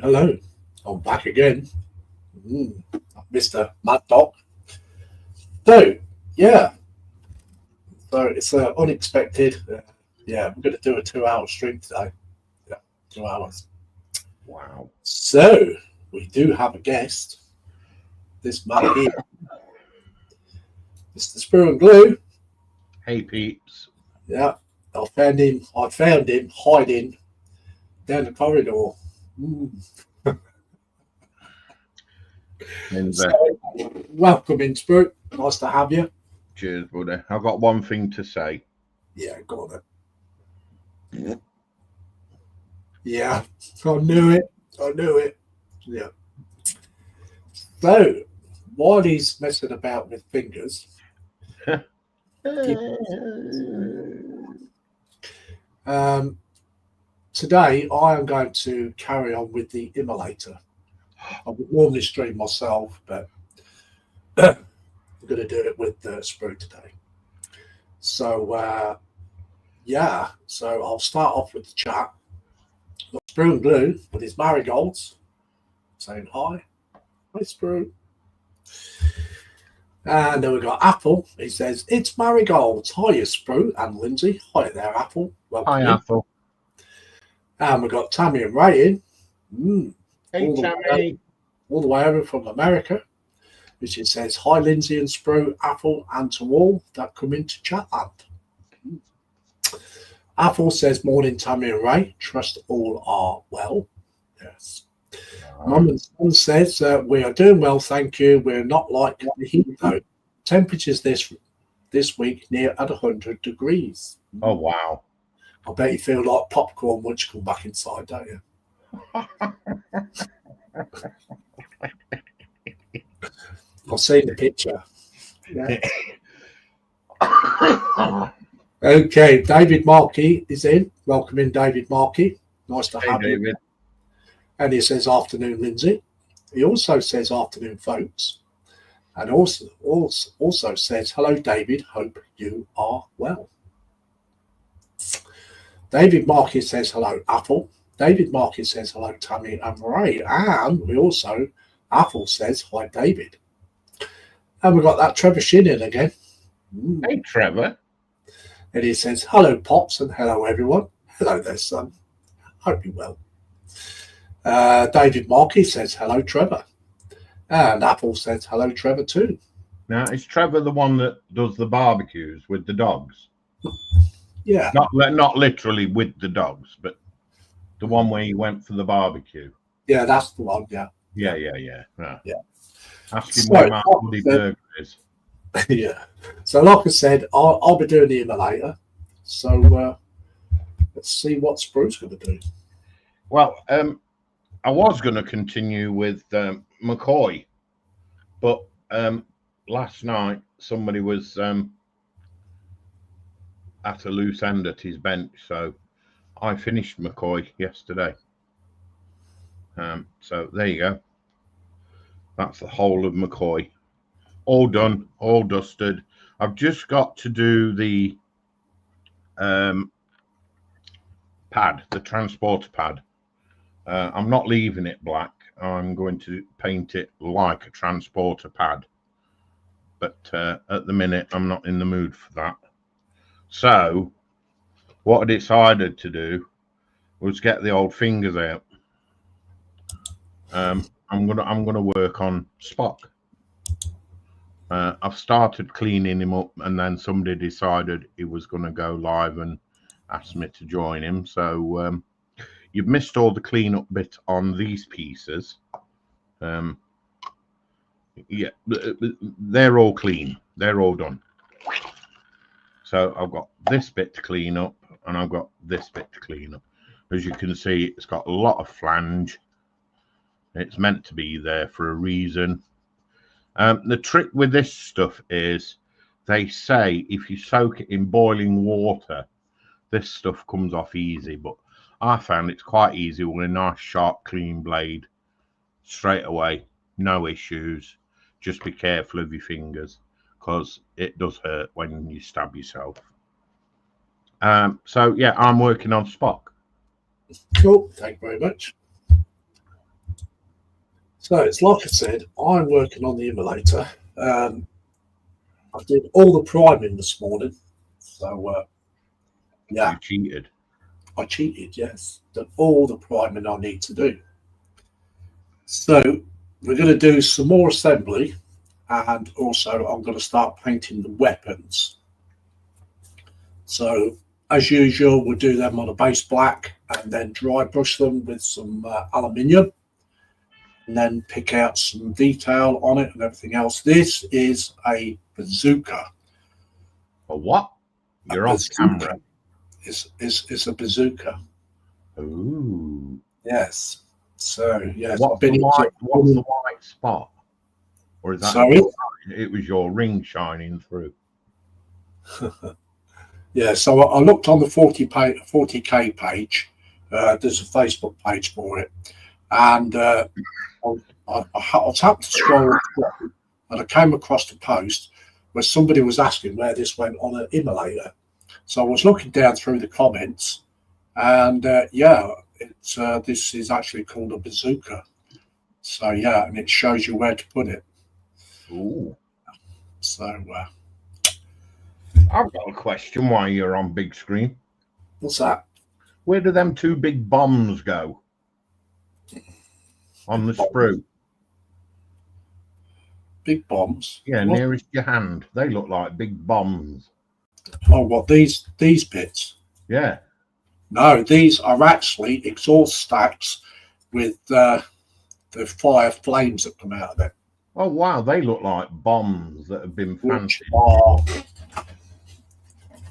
hello. I'm back again. Mr. Mad Dog. So, yeah. So it's unexpected. We're going to do a 2-hour stream today. Yeah, 2 hours. Wow. So, we do have a guest. This man here. Mr. Sprue and Glue. Hey, peeps. Yeah. I found him hiding down the corridor. So, welcome in, Sprue. Nice to have you. Cheers, buddy. I've got one thing to say. Yeah, go on then. Yeah, I knew it. Yeah. So, while he's messing about with fingers, today I am going to carry on with the immolator. I would normally stream myself, but I'm going to do it with Sprue today. So, so I'll start off with the chat. Sprue and Glue with his marigolds saying hi. Hi, Sprue. And then we've got Apple. He says, it's marigolds. Hiya, Sprue and Lindsay. Hi there, Apple. Welcome. Hi, Apple. And we've got Tammy and Ray in. Hey, Tammy. All the way over from America. Which it says, hi, Lindsay and Sprue, Apple, and to all that come into Chatland. Apple says, morning, Tammy and Ray. Trust all are well. Yes. Mum and Son says, we are doing well, thank you. We're not like the heat, though. Temperatures this week near at 100 degrees. Oh, wow. I bet you feel like popcorn once you come back inside, don't you? I've seen the picture. Yeah. Okay, David Markey is in. Welcome in, David Markey. Nice to have you. David. And he says, afternoon, Lindsay. He also says, afternoon, folks. And also says, hello, David. Hope you are well. David Markey says, hello, Apple. David Markey says, hello, Tammy and Ray. And Apple says, hi, David. And we've got that Trevor Shin in again. Hey, Trevor. And he says, hello, Pops, and hello, everyone. Hello there, son. Hope you're well. David Markey says, hello, Trevor. And Apple says, hello, Trevor, too. Now, is Trevor the one that does the barbecues with the dogs? Yeah. Not literally with the dogs, but the one where he went for the barbecue. Yeah, that's the one, yeah. Yeah. Yeah. Ask him what my bloody burger is. Yeah. So, like I said, I'll be doing the immolator. So, let's see what Sprue's going to do. Well, I was going to continue with McCoy, but last night somebody was at a loose end at his bench, so I finished McCoy yesterday. So there you go. That's the whole of McCoy. All done, all dusted. I've just got to do the pad, the transporter pad. I'm not leaving it black. I'm going to paint it like a transporter pad. But at the minute, I'm not in the mood for that. So what I decided to do was get the old fingers out. I'm gonna work on Spock. I've started cleaning him up, and then somebody decided he was going to go live and asked me to join him. So you've missed all the cleanup bit on these pieces. Yeah, they're all clean. They're all done. So I've got this bit to clean up, and I've got this bit to clean up. As you can see, it's got a lot of flange. It's meant to be there for a reason. The trick with this stuff is they say if you soak it in boiling water, this stuff comes off easy. But I found it's quite easy with a nice, sharp, clean blade. Straight away, no issues. Just be careful of your fingers because it does hurt when you stab yourself. So, yeah, I'm working on Spock. Cool. Thank you very much. So it's like I said, I'm working on the immolator. I did all the priming this morning. So, yeah. You cheated. I cheated, yes. Done all the priming I need to do. So we're going to do some more assembly, and also I'm going to start painting the weapons. So as usual, we'll do them on a base black and then dry brush them with some aluminium, and then pick out some detail on it and everything else. This is a bazooka. A what? You're off camera. It's a bazooka. Ooh. Yes. So yes. What's the white spot? Or is that? Sorry? It was your ring shining through. Yeah. So I looked on the 40K page. There's a Facebook page for it, and I tapped to scroll through, and I came across the post where somebody was asking where this went on an immolator. So I was looking down through the comments, and yeah, it's this is actually called a bazooka. So yeah, and it shows you where to put it. Ooh. So I've got a question while you're on big screen. what's that? Where do them two big bombs go? On the sprue? Big bombs? Yeah, What? nearest your hand. They look like big bombs. Oh, what, these bits? Yeah. No, these are actually exhaust stacks with the fire flames that come out of it. Oh, wow. They look like bombs that have been Which fancied. are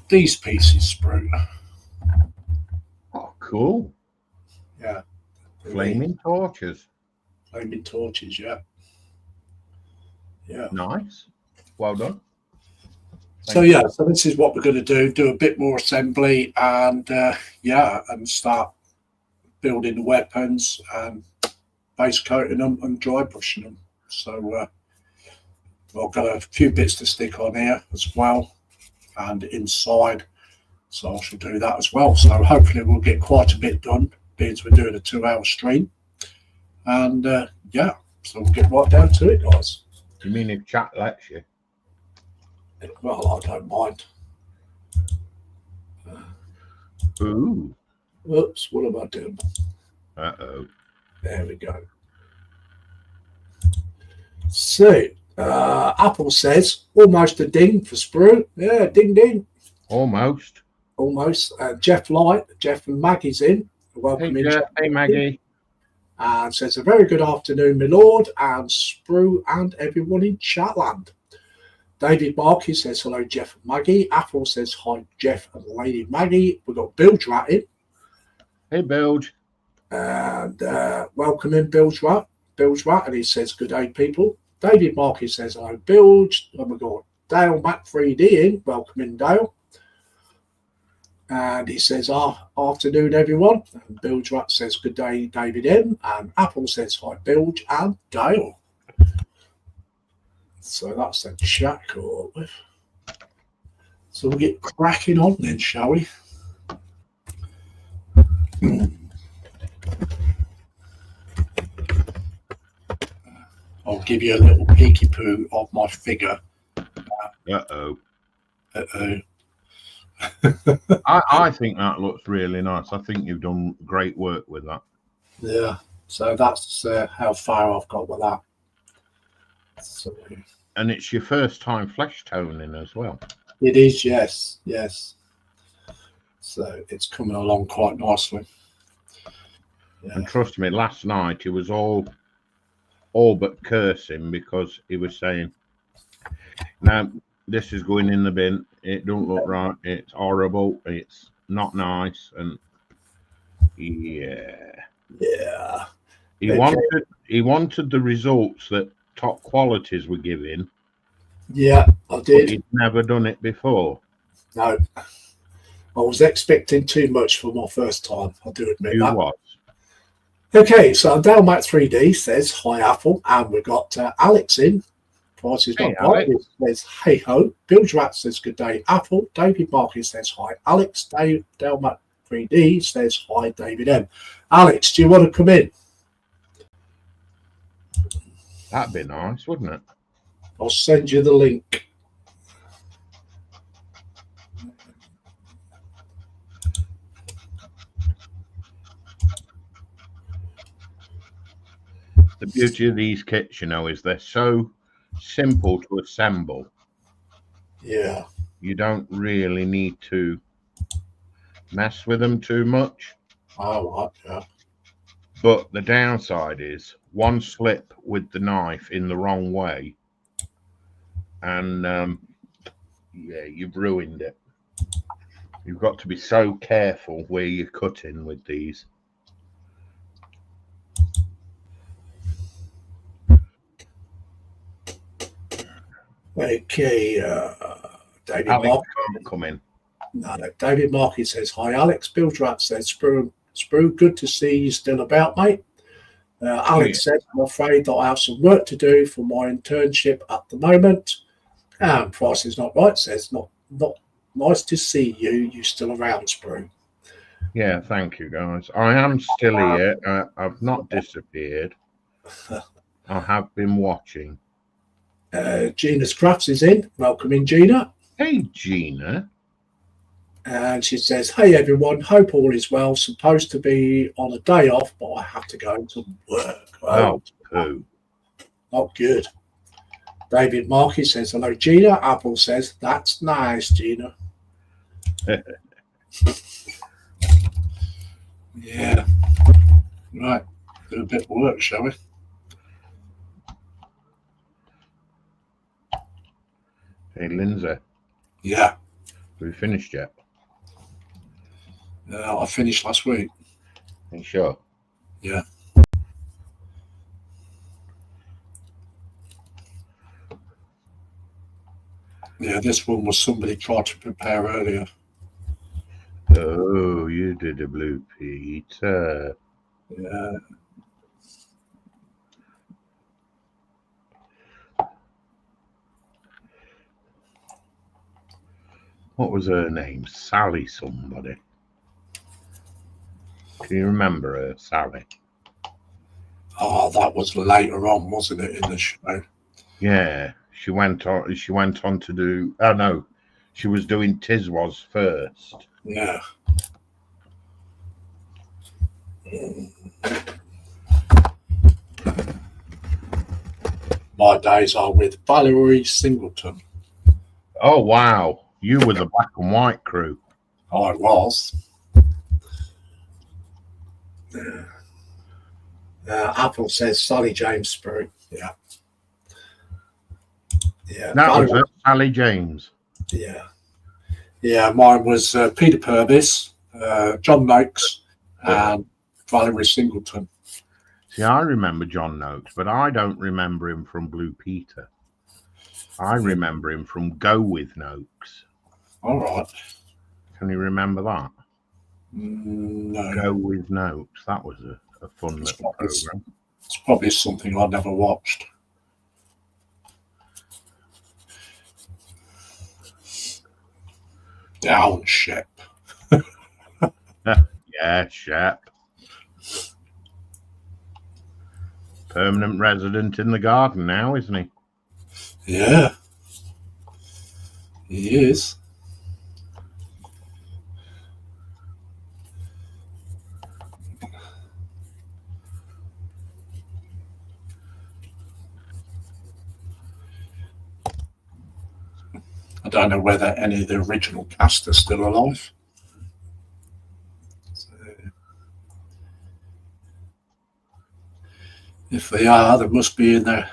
these pieces sprue. Oh, cool. Yeah. Flaming torches. Flaming torches, yeah. Yeah. Nice. Well done. So yeah, so this is what we're going to do a bit more assembly, and yeah, and start building the weapons and base coating them and dry brushing them. So I've got a few bits to stick on here as well, and inside, so I shall do that as well. So hopefully we'll get quite a bit done, being we're doing a 2-hour stream, and yeah, so we'll get right down to it, guys. You mean if chat lets you? Well, I don't mind. Ooh. Oops, what am I doing? Uh-oh. There we go. So, Apple says, almost a ding for sprue. Yeah, ding, ding. Almost. Almost. Jeff Light, Jeff and Maggie's in. Welcome in. Jeff. Hey, Maggie. And says, a very good afternoon, my lord, and sprue and everyone in Chatland. David Markey says, hello, Jeff and Maggie. Apple says, hi, Jeff and Lady Maggie. We've got Bilge Rat in. Hey, Bilge. And welcome in, Bilge Rat. And he says, good day, people. David Markey says, hello, Bilge. And we've got Dale Mac 3D in. Welcome in, Dale. And he says, afternoon, everyone. And Bilge Rat says, good day, David M. And Apple says, hi, Bilge and Dale. So that's the chat call. So we'll get cracking on then, shall we? I'll give you a little peeky poo of my figure. Uh-oh. Uh-oh. I think that looks really nice. I think you've done great work with that. Yeah. So that's how far I've got with that. So, and it's your first time flesh toning as well. It is, yes. So it's coming along quite nicely. Yeah. And trust me, last night he was all but cursing because he was saying, now this is going in the bin, it don't look right, it's horrible, it's not nice, and yeah. He wanted the results that top qualities were giving. Yeah, I did. But he'd never done it before. No. I was expecting too much for my first time, I do admit that. Was. Okay, so Dalmat 3D says, hi, Apple, and we've got Alex in. Price is not right. It says, hey ho. Bilge Rat says, good day, Apple. David Marcus says, hi, Alex. Dalmat 3D says, hi, David M. Alex, do you want to come in? That'd be nice, wouldn't it? I'll send you the link. The beauty of these kits, you know, is they're so simple to assemble. Yeah. You don't really need to mess with them too much. Oh, yeah. But the downside is one slip with the knife in the wrong way, and yeah, you've ruined it. You've got to be so careful where you're cutting with these. Okay, David Alex Mark. can't come in. No, David Markey says, hi, Alex. Bill Drat says, Sprue, good to see you still about, mate. Alex said, I'm afraid that I have some work to do for my internship at the moment. And Price is not right, says, not nice to see you. You still around, Sprue. Yeah, thank you, guys. I am still here. I've not disappeared. I have been watching. Gina's Crafts is in. Welcome in, Gina. Hey, Gina. And she says, hey, everyone. Hope all is well. Supposed to be on a day off, but I have to go to work. Oh, poo. Not good. David Markey says, hello, Gina. Apple says, that's nice, Gina. Yeah. Right. Do a bit of work, shall we? Hey, Lindsay. Yeah. Have we finished yet? I finished last week. Are you sure? Yeah. Yeah, this one was somebody tried to prepare earlier. Oh, you did a Blue Peter. Yeah. What was her name? Sally somebody. Can you remember her, Sally? Oh, that was later on, wasn't it, in the show? Yeah, she went on to do. Oh no, she was doing Tiswas first. Yeah. My days are with Valerie Singleton. Oh wow, you were the black and white crew. I was. Apple says Sally James Sprue. Yeah. Yeah. That Valerie, was her, Sally James. Yeah. Yeah, mine was Peter Purvis, John Noakes, and Valerie Singleton. See, I remember John Noakes, but I don't remember him from Blue Peter. I remember him from Go With Noakes. All right. Can you remember that? No. Go With Noakes. That was a fun little program. It's probably something I never watched. Down, Shep. Yeah, Shep. Permanent resident in the garden now, isn't he? Yeah. He is. I don't know whether any of the original cast are still alive. So, if they are, they must be in their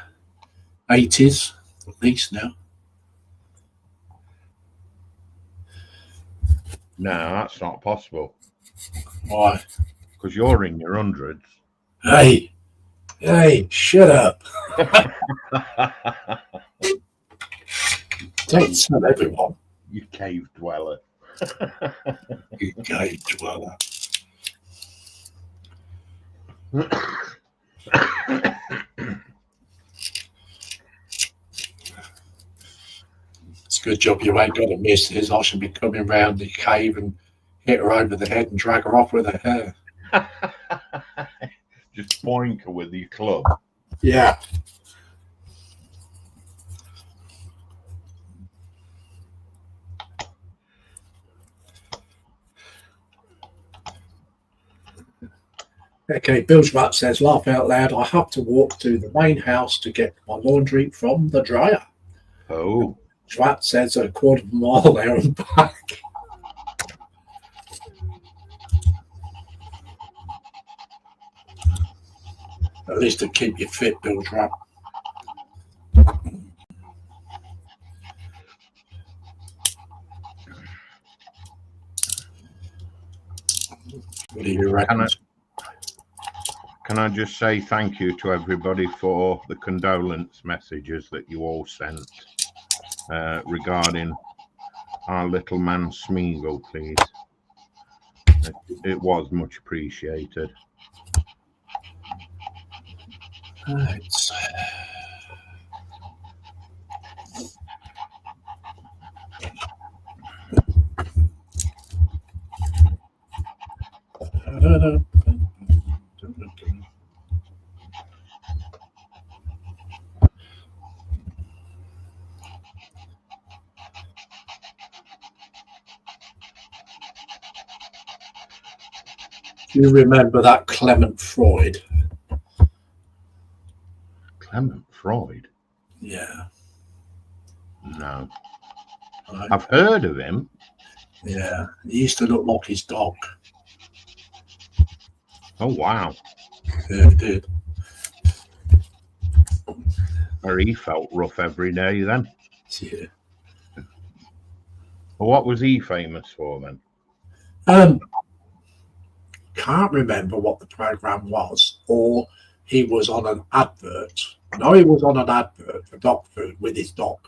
80s at least now. No, that's not possible. Why? Because you're in your hundreds. Hey, shut up. Don't tell everyone. You cave dweller. You cave dweller. It's a good job you ain't got a missus. I should be coming round the cave and hit her over the head and drag her off with her hair. Just boink her with your club. Yeah. Okay, Bill's Rat says, laugh out loud, I have to walk to the main house to get my laundry from the dryer. Oh. Rat says a quarter of a mile there and back. At least to keep you fit, Bill's Rat. What do you reckon? Can I just say thank you to everybody for the condolence messages that you all sent regarding our little man Smeagol, please. It was much appreciated. Right. Do you remember that Clement Freud? Clement Freud? Yeah. No. I've heard of him. Yeah. He used to look like his dog. Oh, wow. Yeah, he did. Or he felt rough every day then. Yeah. Well, what was he famous for then? Can't remember what the program was, or he was on an advert. No, he was on an advert for dog food with his dog.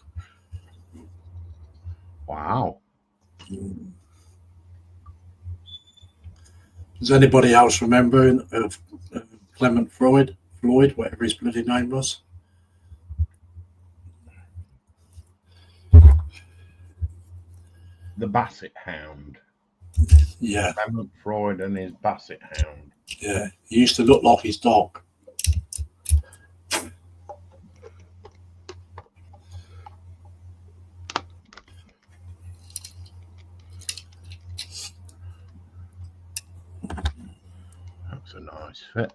Wow. Does anybody else remember of Clement Floyd, whatever his bloody name was? The Basset Hound. Yeah. Clement Freud and his Basset Hound. Yeah. He used to look like his dog. That's a nice fit.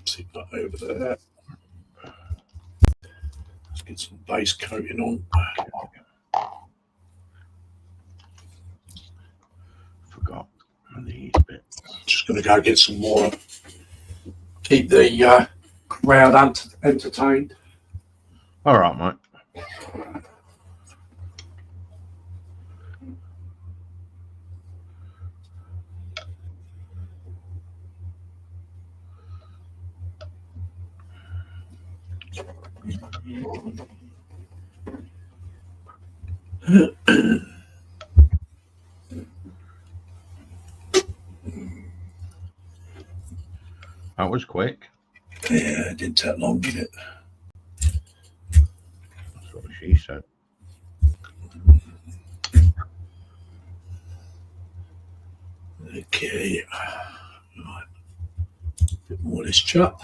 See that over there. Let's get some base coating on. Forgot these bits. Just going to go get some more. Keep the crowd entertained. All right, mate. That was quick. Yeah, it didn't take long, did it? That's what she said. Okay. Right. A bit more of this chat.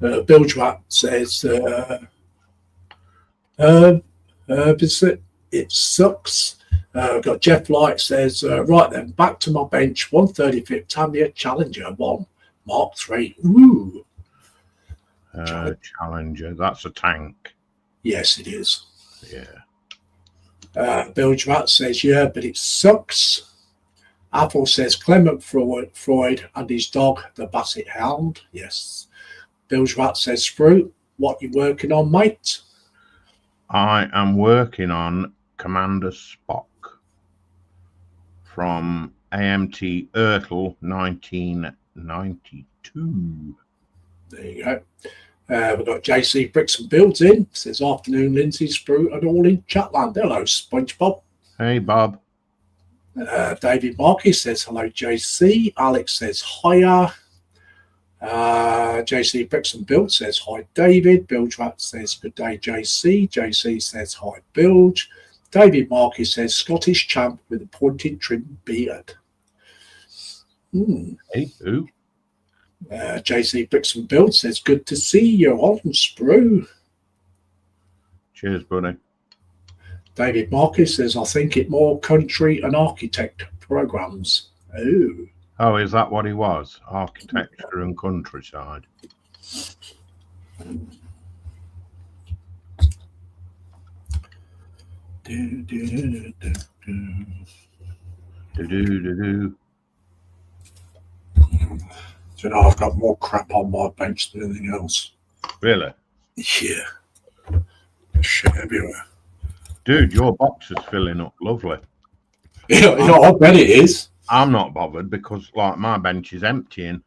Bill Drat says, it sucks. Got Jeff Light says, right then, back to my bench, 135th Tamiya Challenger 1 Mark 3. Ooh. Challenger. That's a tank. Yes, it is. Yeah. Bill Drat says, yeah, but it sucks. Apple says, Clement Freud and his dog, the Basset Hound. Yes. Bill Drat says, Fruit, what you working on, mate? I am working on Commander Spock from AMT Ertl 1992. There you go. We've got JC Bricks and Builds in. Says, afternoon, Lindseys, Fruit, and all in Chatland. Hello, SpongeBob. Hey, Bob. David Markey says, hello, JC. Alex says, hiya. JC Bricks and Build says, hi, David. Bilge Rat says, good day, JC. JC says, hi, Bilge. David Markey says, Scottish champ with a pointed trim beard. Hey, who? JC Bricks and Build says, good to see you on, Sprue. Cheers, buddy. David Marcus says, I think it more country and architect programs. Oh. Oh, is that what he was? Architecture and countryside. Do, do, do, do, do. Do do do do. So now I've got more crap on my bench than anything else. Really? Yeah. Shit everywhere. Dude, your box is filling up lovely. Yeah, I bet it is. I'm not bothered because, like, my bench is emptying.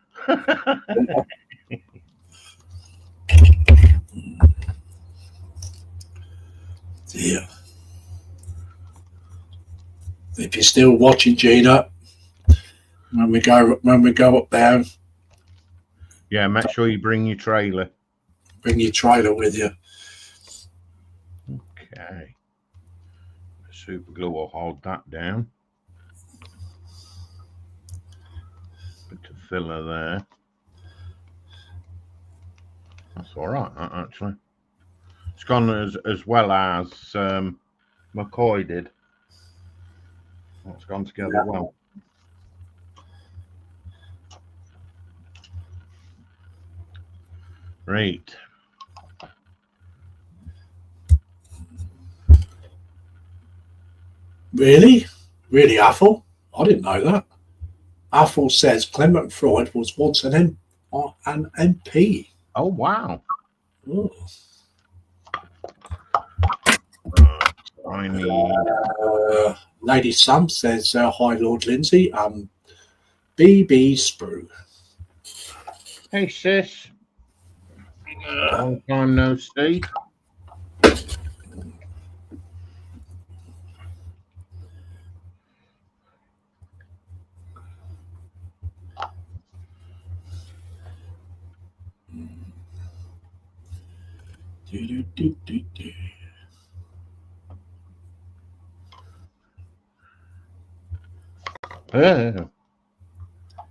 Yeah. If you're still watching, Gina, when we go up there, Yeah, make sure you bring your trailer. bring your trailer with you. Okay. Super glue will hold that down. Bit of filler there. That's all right, that actually. It's gone as well as McCoy did. That's gone together well. Right. Really? Really, Athel? I didn't know that. Athel says Clement Freud was once an MP. Oh, wow. Oh. I need... Lady Sam says, hi, Lord Lindsay. BB Sprue. Hey, sis. Long time no see.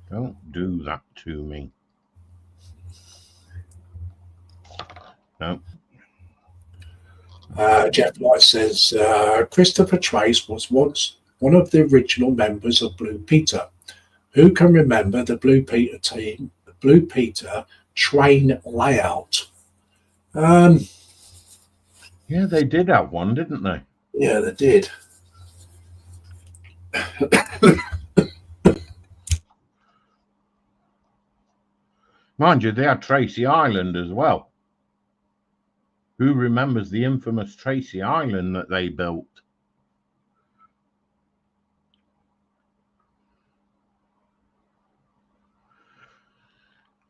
Don't do that to me. No. Jeff White says Christopher Trace was once one of the original members of Blue Peter. Who can remember the Blue Peter team, the Blue Peter train layout? Yeah, they did have one, didn't they? Yeah, they did. Mind you, they had Tracy Island as well. Who remembers the infamous Tracy Island that they built?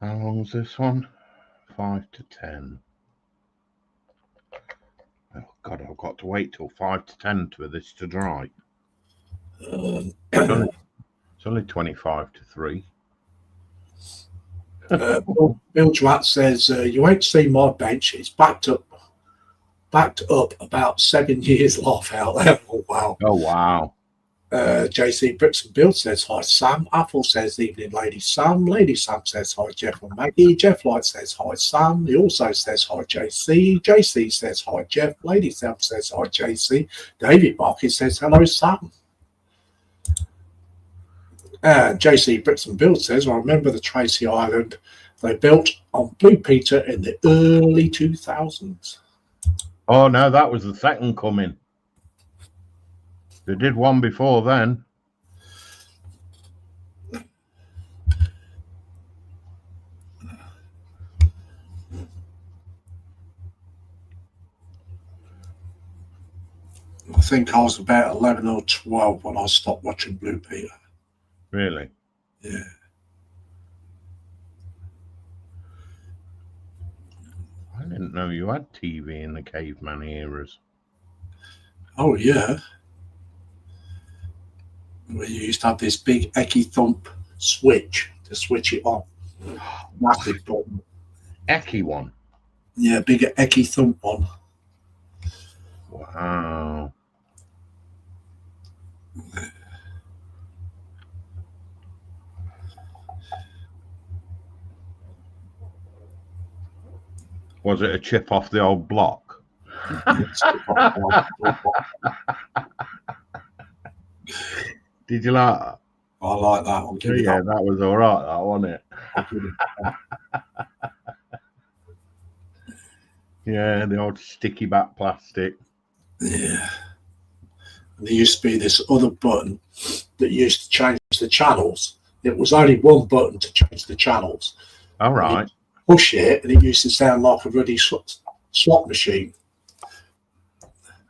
How long's this one? 5 to 10. Oh, God, I've got to wait till 5 to 10 for this to dry. It's only 25 to 3. Bill Drat says, you won't see my bench. It's backed up about 7 years laugh out there. Oh, wow. Oh, wow. JC Bricks and Build says, hi, Sam. Apple says, evening, Lady Sam. Lady Sam says, hi, Jeff and Maggie. Jeff Light says, hi, Sam. He also says, hi, JC. JC says, hi, Jeff. Lady Sam says, hi, JC. David Marcus says, hello, Sam. JC Bricks and Build says, I remember the Tracy Island they built on Blue Peter in the early 2000s. Oh, no, that was the second coming. They did one before then. I think I was about 11 or 12 when I stopped watching Blue Peter. Really? Yeah. I didn't know you had TV in the caveman eras. Oh, yeah. We used to have this big Ecky Thump switch to switch it on. Massive button. Ecky one? Yeah, bigger Ecky Thump one. Wow. Was it a chip off the old block? Did you like that? I like that. I'll give you that was all right, that wasn't it? Yeah, the old sticky back plastic. Yeah. And there used to be this other button that used to change the channels. It was only one button to change the channels. All right. Push it, and it used to sound like a really slot machine.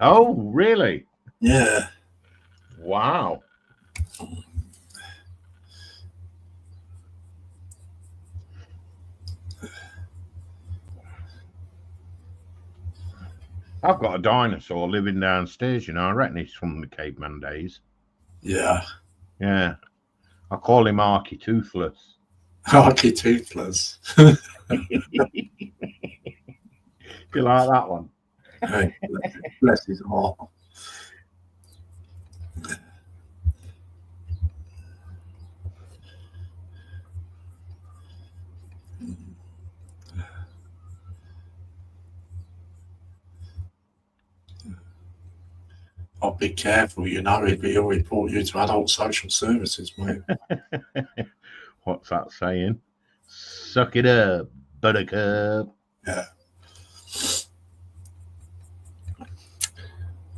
Oh, really? Yeah. Wow. I've got a dinosaur living downstairs, you know. I reckon he's from the caveman days. Yeah. Yeah. I call him Arky Toothless. Arky Toothless. Do you like that one? Hey, bless his heart. I'll be careful, you know, he'll report you to adult social services, mate. What's that saying? Suck it up, buttercup. Yeah.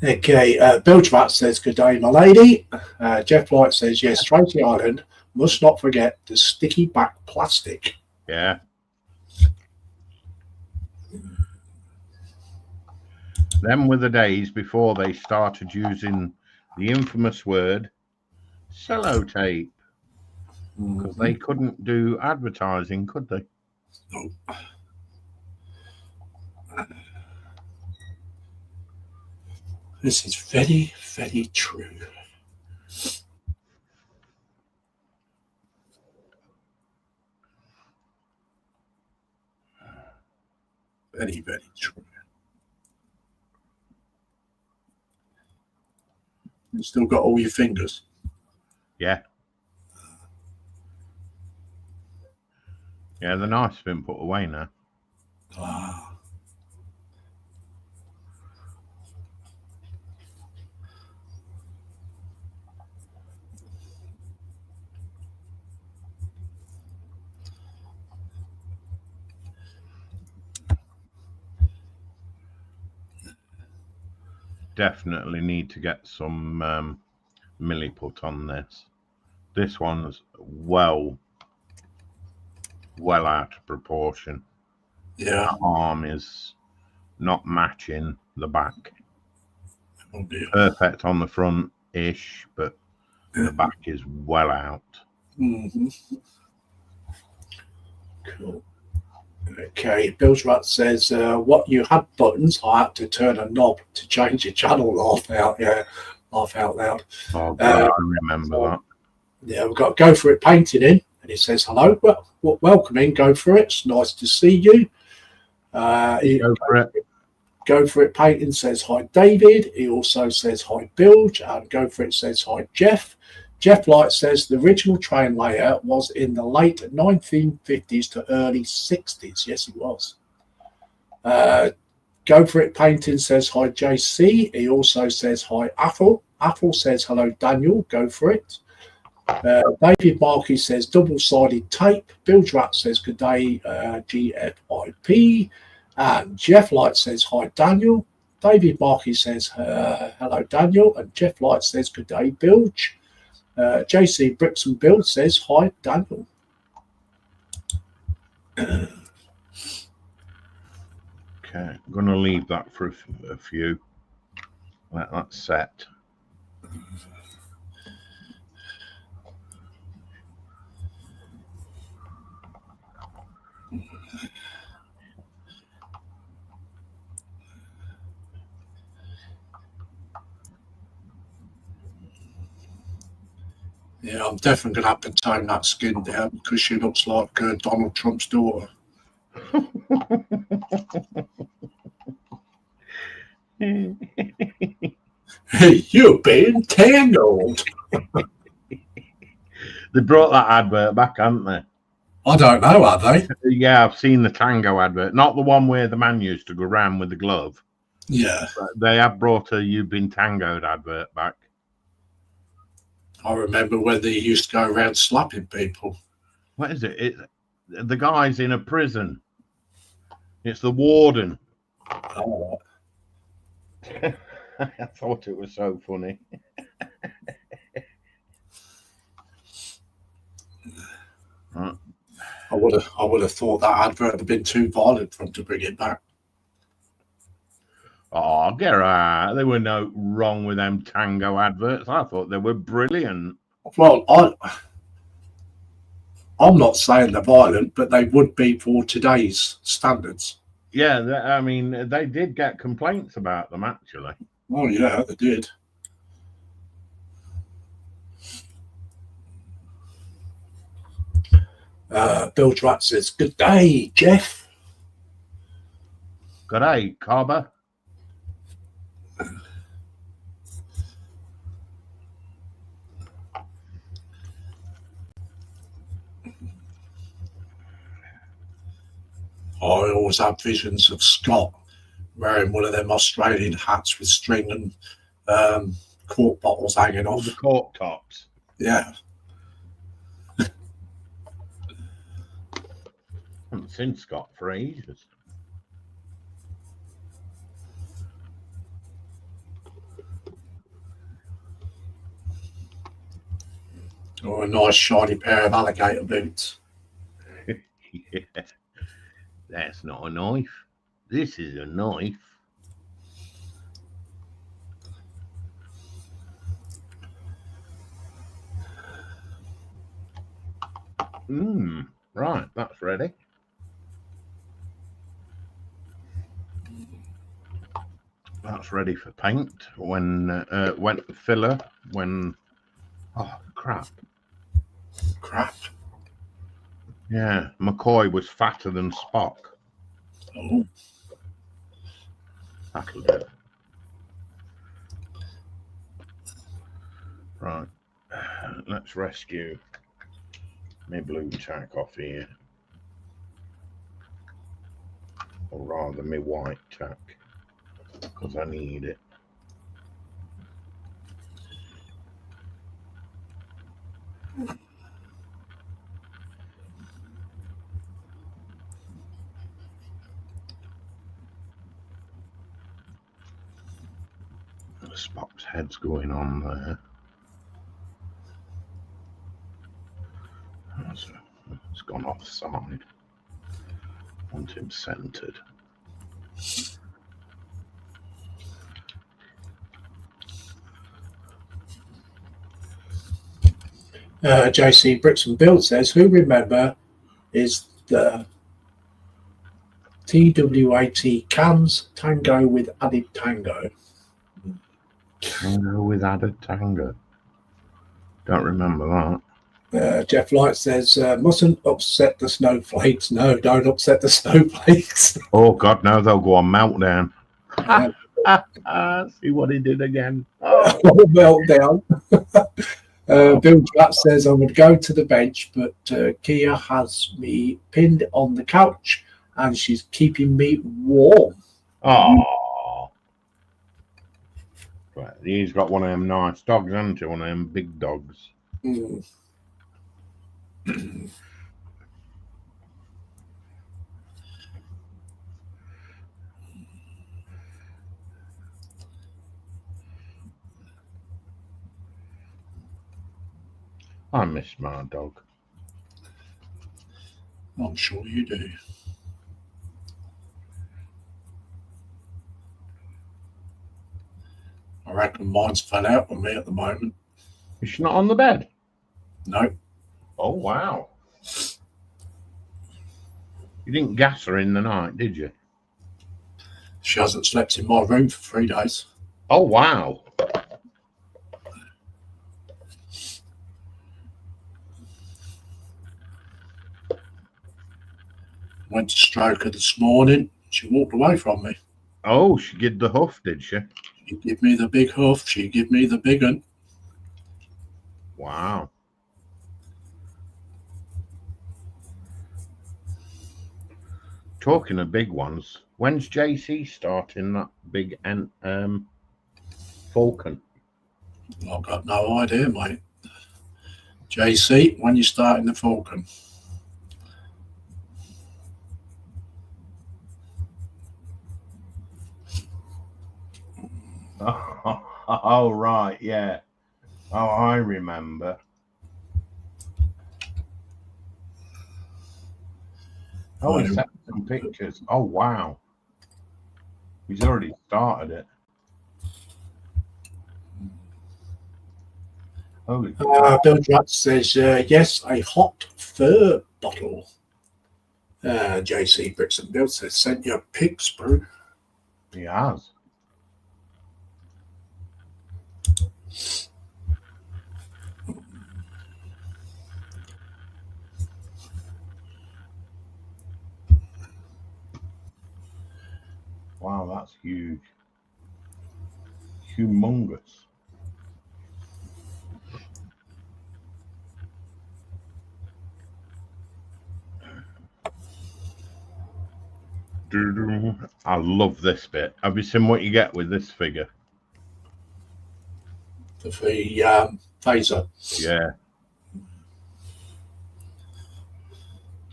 Okay, Bilgerat says, good day, my lady. Jeff Light says, yes, Tracy Island must not forget the sticky back plastic. Yeah. Them were the days before they started using the infamous word sellotape, because they couldn't do advertising, could they? No. This is very, very true. Very, very true. You still got all your fingers? Yeah. Yeah, the knife's been put away now. Ah. Definitely need to get some milli put on this. This one's well out of proportion. Yeah. The arm is not matching the back. Oh dear. Perfect on the front ish, but the back is well out. Mm-hmm. Cool. Okay, Bilgerat says, what you had buttons, I had to turn a knob to change the channel. Laugh out, yeah, laugh out loud. Oh, God, I remember that. Yeah, we've got Go For It painting in, and he says, hello, well, welcome in, Go For It, it's nice to see you. Go for it. Go For It painting says, hi, David. He also says, hi, Bilge, and Go For It says, hi, Jeff. Jeff Light says the original train layout was in the late 1950s to early 60s. Yes, it was. Go For It painting says, hi, JC. He also says, hi, Apple. Apple says, hello, Daniel. Go For It. David Markey says, double-sided tape. Bilgerat says, good day, GFIP. And Jeff Light says, hi, Daniel. David Markey says, hello, Daniel. And Jeff Light says, good day, Bilge. JC Bricks and Build says, hi, Daniel. Okay, I'm going to leave that for a few. Let that set. Yeah, I'm definitely going to have to tone that skin down because she looks like Donald Trump's daughter. Hey, you've been tangled. They brought that advert back, haven't they? I don't know, have they? Yeah, I've seen the Tango advert. Not the one where the man used to go round with the glove, Yeah. But they have brought a "You've Been Tangoed" advert back. I remember when they used to go around slapping people. What is it? It's the guy's in a prison. It's the warden. Oh. I thought it was so funny. I would have thought that advert had been too violent for them to bring it back. Oh, get out. There were no wrong with them tango adverts. I thought they were brilliant. Well, I'm not saying they're violent, but they would be for today's standards. Yeah, I mean, they did get complaints about them, actually. Oh, yeah, they did. Bill Drat says, "Good day, Jeff." Good day, Carver. I always have visions of Scott wearing one of them Australian hats with string and cork bottles hanging All off. the cork tops. Yeah. I haven't seen Scott for ages. Or a nice shiny pair of alligator boots. Yeah. That's not a knife. This is a knife. Right, that's ready. That's ready for paint. When filler. When oh crap. Yeah, McCoy was fatter than Spock. Oh. That'll do. Right, let's rescue my blue tack off here, or rather my white tack, because I need it. Spock's head's going on there. So it's gone offside. I want him centered. JC Bricks and Build says, "Who remember is the TWAT cans tango with added tango?" Tango with added tango. Don't remember that. Jeff Light says, "Mustn't upset the snowflakes." No, don't upset the snowflakes. Oh God, no, they'll go on meltdown. See what he did again. Oh, meltdown. Bill Drat says, "I would go to the bench, but Kia has me pinned on the couch and she's keeping me warm." Oh, right. He's got one of them nice dogs, hasn't he? One of them big dogs. Mm. I miss my dog. I'm sure you do. I reckon mine's fell out on me at the moment. Is she not on the bed? No. Oh, wow. You didn't gas her in the night, did you? She hasn't slept in my room for 3 days. Oh, wow. Went to stroke her this morning. She walked away from me. Oh, she did the hoof, did she? She give me the big hoof. She give me the big one. Wow. Talking of big ones, when's JC starting that big Falcon? I've got no idea, mate. JC, when you starting the Falcon? Oh, right, yeah. Oh, I remember. Oh, he sent some pictures. Oh, wow. He's already started it. Holy Bill Drutt says, yes, a hot fur bottle. JC Bricks and Builds says, sent your pics, bro. He has. Wow, that's huge. Humongous. I love this bit. Have you seen what you get with this figure? The phaser. Yeah.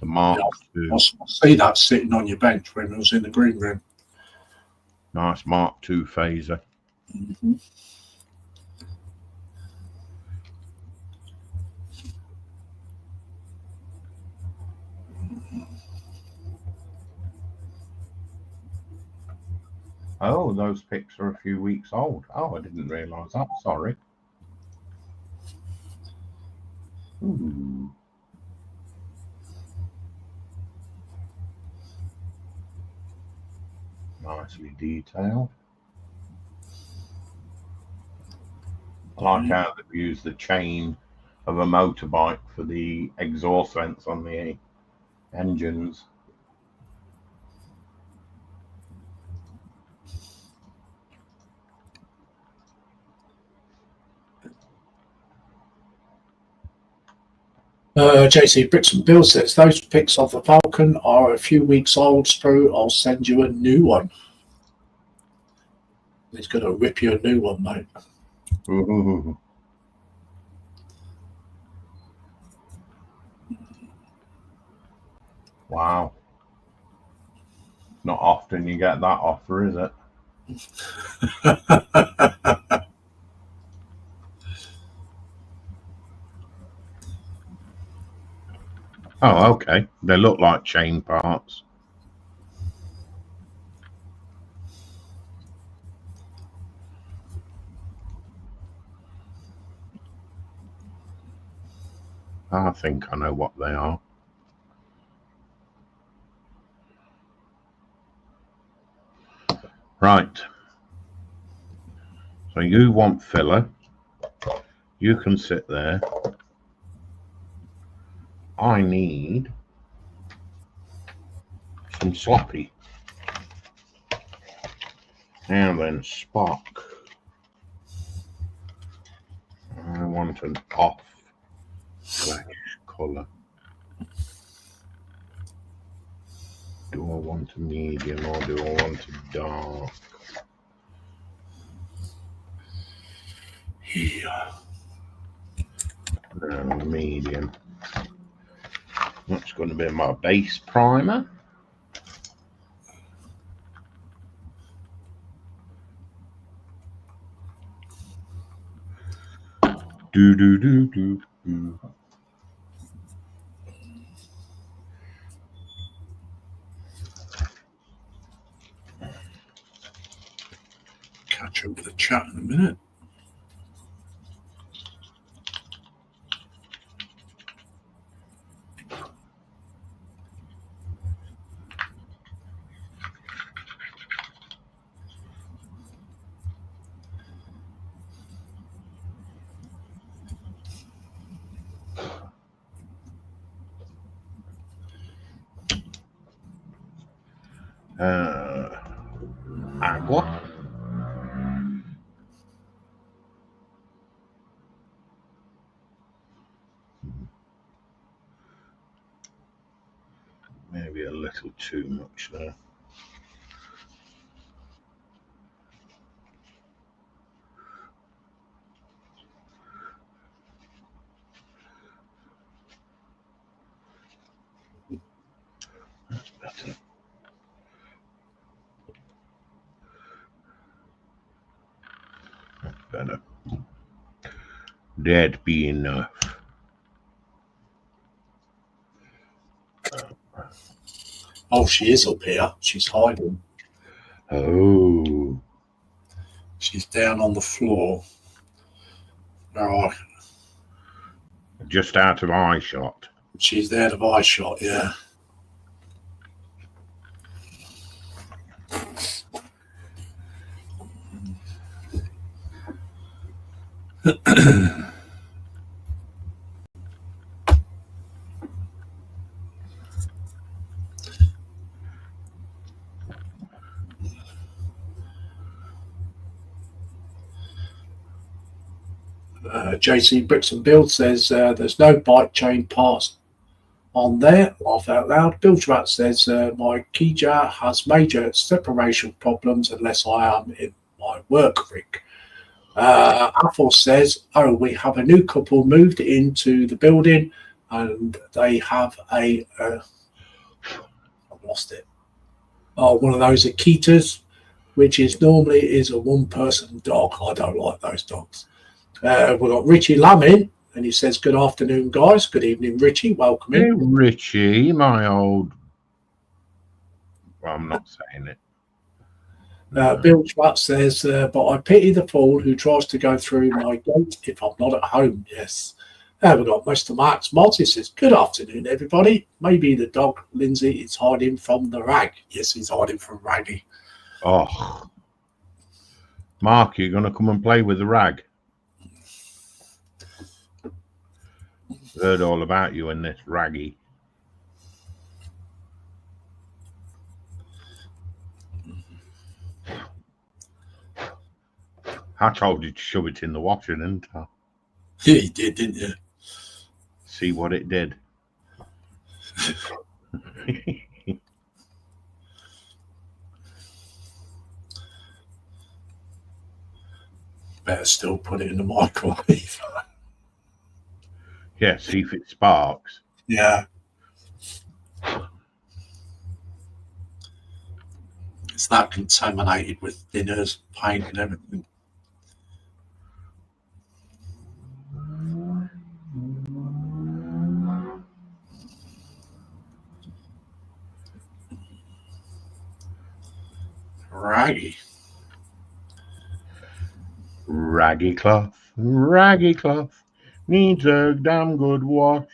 The Mark II. I see that sitting on your bench when I was in the green room. Nice Mark II phaser. Mm-hmm. Oh, those pics are a few weeks old. Oh, I didn't realise that. Sorry. Ooh. Nicely detailed. I like how they've used the chain of a motorbike for the exhaust vents on the engines. JC Bricks and Bill says, those pics of the Falcon are a few weeks old, so I'll send you a new one. He's going to rip you a new one, mate. Ooh. Wow. Not often you get that offer, is it? Oh, okay. They look like chain parts. I think I know what they are. Right. So you want filler. You can sit there. I need some sloppy. And then Spock. I want an off flesh colour. Do I want a medium or do I want a dark? Yeah. No, medium. That's going to be my base primer. Do. Catch up with the chat in a minute. Agua. There Maybe a little too much there. That's better. That's better. That'd be enough. Oh, she is up here. She's hiding. Oh. She's down on the floor. Right. Just out of eye shot. She's there of eye shot, yeah. JC Bricks and Build says there's no bike chain parts on there. Laugh out loud. Billsrat says my key jar has major separation problems unless I am in my work rig. Apple says, oh, we have a new couple moved into the building and they have a I've lost it. Oh, one of those Akitas, which is normally is a one-person dog. I don't like those dogs. We've got Richie Lamin, and he says, good afternoon, guys. Good evening, Richie. Welcome in. Hey, Richie, my old... Well, I'm not saying it. Bill Schwartz says, but I pity the fool who tries to go through my gate if I'm not at home. Yes. We've got Mr. Mark's Mods. He says, good afternoon, everybody. Maybe the dog, Lindsay, is hiding from the rag. Yes, he's hiding from Raggy. Oh. Mark, you're going to come and play with the rag? Heard all about you in this Raggy. I told you to shove it in the washer, didn't I? Yeah, you did, didn't you? See what it did. Better still put it in the microwave. Yeah, see if it sparks. Yeah. It's that contaminated with thinners, paint and everything. Raggy. Raggy cloth needs a damn good wash.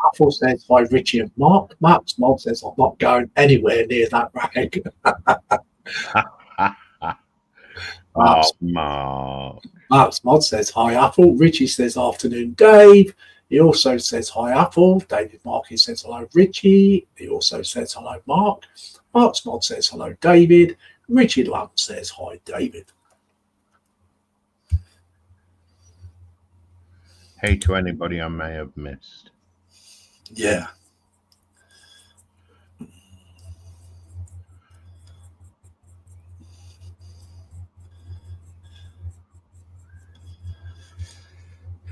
Apple says, hi, Richie and Mark. Mark's Mod says, I'm not going anywhere near that rag. Mark's Mod says, hi, Apple. Richie says, afternoon, Dave. He also says, hi, Apple. David Markey says, hello, Richie. He also says, hello, Mark. Mark's Mod says, hello, David. Richie Lamb says, hi, David. Hey to anybody I may have missed. Yeah.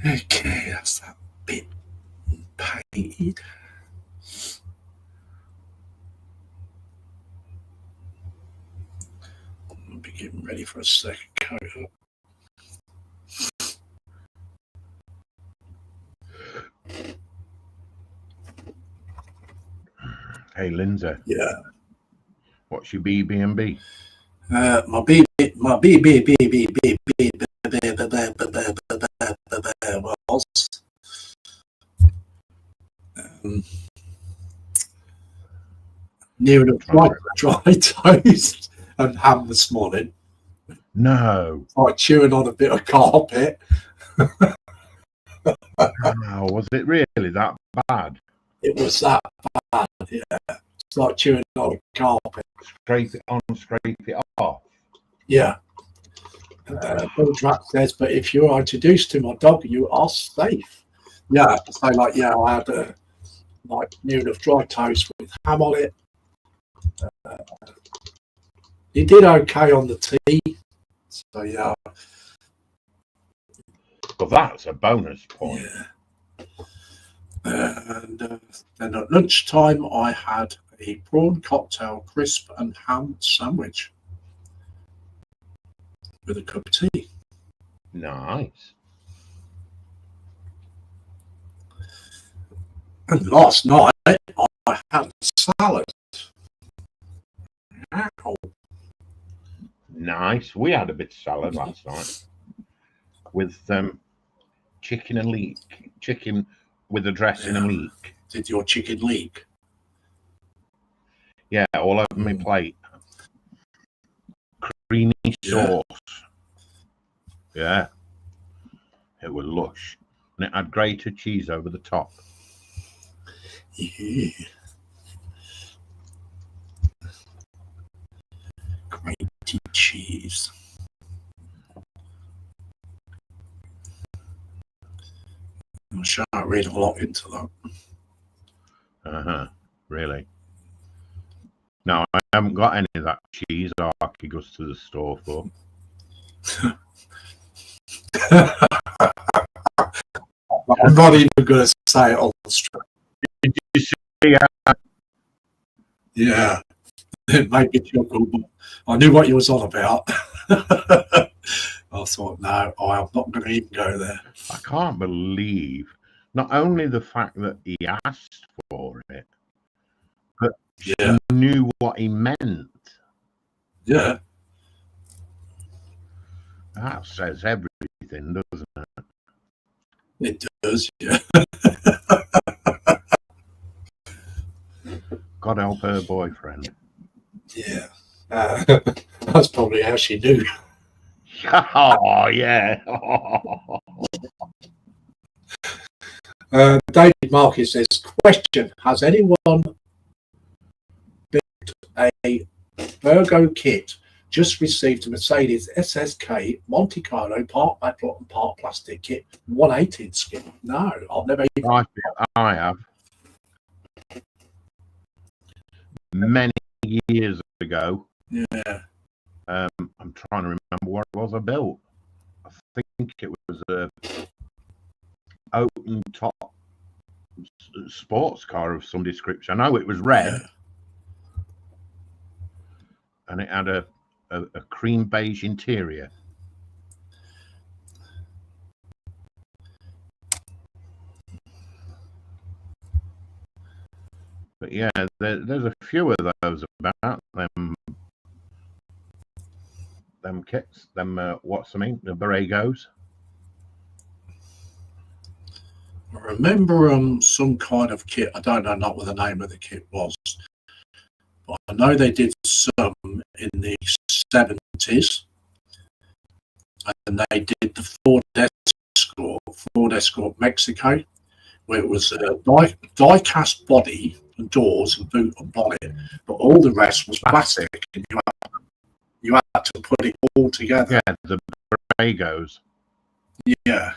Okay, that's that bit painted. I'll be getting ready for a second coat up. Hey, Lindsay. Yeah. What's your BB&B? My BB was near enough dry toast and ham this morning. No. Like chewing on a bit of carpet. Oh, was it really that bad? It was that bad, yeah. It's like chewing on a carpet. Scrape it on, scrape it off. Yeah. Bill Drack says, but if you are introduced to my dog, you are safe. Yeah. So, like, yeah, I had like noon of dry toast with ham on it. He did okay on the tea. So, yeah. Well, that's a bonus point. Yeah. And then at lunchtime, I had a prawn cocktail, crisp and ham sandwich with a cup of tea. Nice. And last night, I had salad. Ow. Nice. We had a bit of salad last night with chicken and leek. Chicken with a dressing and leek. Did your chicken leak? Yeah, all over my plate. Creamy sauce. Yeah. It was lush. And it had grated cheese over the top. Yeah. Grated cheese. I shan't read a lot into that. Really? No, I haven't got any of that cheese Archie goes to the store for. I'm not even going to say it on the street. Did you see? Yeah, it made me chuckle, but I knew what you was on about. I thought, no, I'm not going to even go there. I can't believe not only the fact that he asked for it, but Yeah, he knew what he meant. yeah, That says everything, doesn't it? it does. Yeah, God help her boyfriend. yeah. That's probably how she knew. Oh, yeah. David Marcus says, question, has anyone built a Virgo kit? Just received a Mercedes SSK Monte Carlo part metal and part plastic kit, 118 skin. No, I've never even... I have. Many years ago. Yeah. I'm trying to remember what it was I built. I think it was a open top sports car of some description. I know it was red, and it had a cream beige interior. But yeah, there's a few of those about them kits, what's the name? The Borregos. I remember some kind of kit. I don't know not what the name of the kit was, but I know they did some in the 70s, and they did the Ford Escort Mexico, where it was a die-cast body and doors and boot and bonnet, but all the rest was plastic, and you had to put it all together. Yeah, the Borregos. Yeah.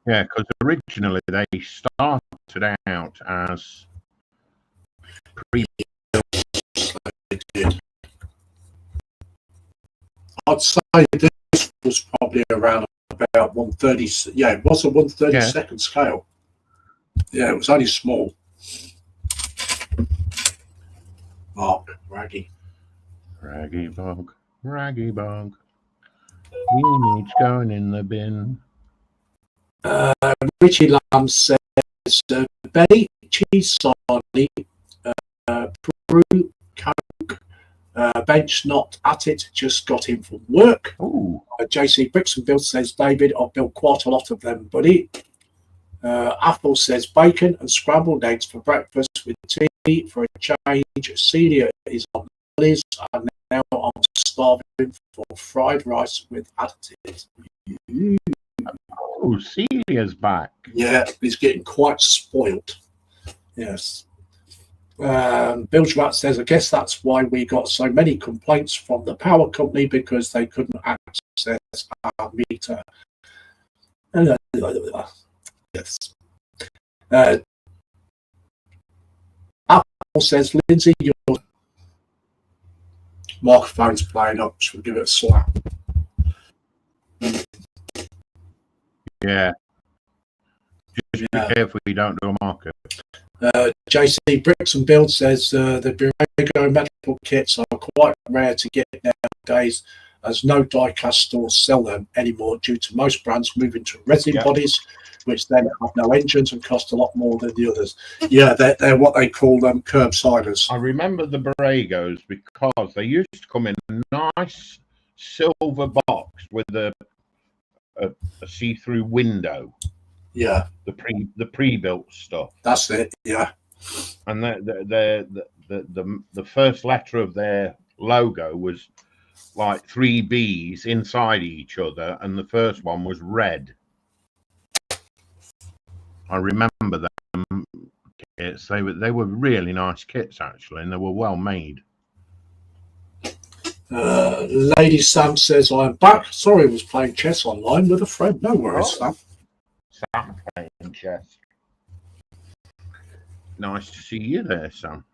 Yeah, because originally they started out as I'd say this was probably around about 130. Yeah, it was a 132nd scale. Yeah, it was only small. Mark, Raggy Bog. It's going in the bin. Richie Lamb says, Betty, cheese sarnie, Peru, Coke, bench not at it, just got in from work. JC Bricks and Build says, David, I've built quite a lot of them, buddy. Apple says bacon and scrambled eggs for breakfast with tea for a change. Celia is on Liz, and now I'm starving for fried rice with additives. Oh, Celia's back. Yeah, he's getting quite spoilt. Yes. Bilge Rat says, I guess that's why we got so many complaints from the power company, because they couldn't access our meter. Yes. Apple says, Lindsay, your microphone's playing up. Should we give it a slap? Yeah. Just be careful you don't do a marker. JC Bricks and Build says the Borrego metal kits are quite rare to get nowadays, as no die-cast stores sell them anymore due to most brands moving to resin bodies, which then have no engines and cost a lot more than the others. Yeah, they're what they call them curbsiders. I remember the Borregos because they used to come in a nice silver box with a see-through window. Yeah, the pre-built stuff. That's it. Yeah, and the first letter of their logo was like 3 B's inside each other, and the first one was red. I remember them kits. They were really nice kits actually, and they were well made. Lady Sam says, I'm back. Sorry, I was playing chess online with a friend. No worries, Sam. Sam playing chess. Nice to see you there, Sam.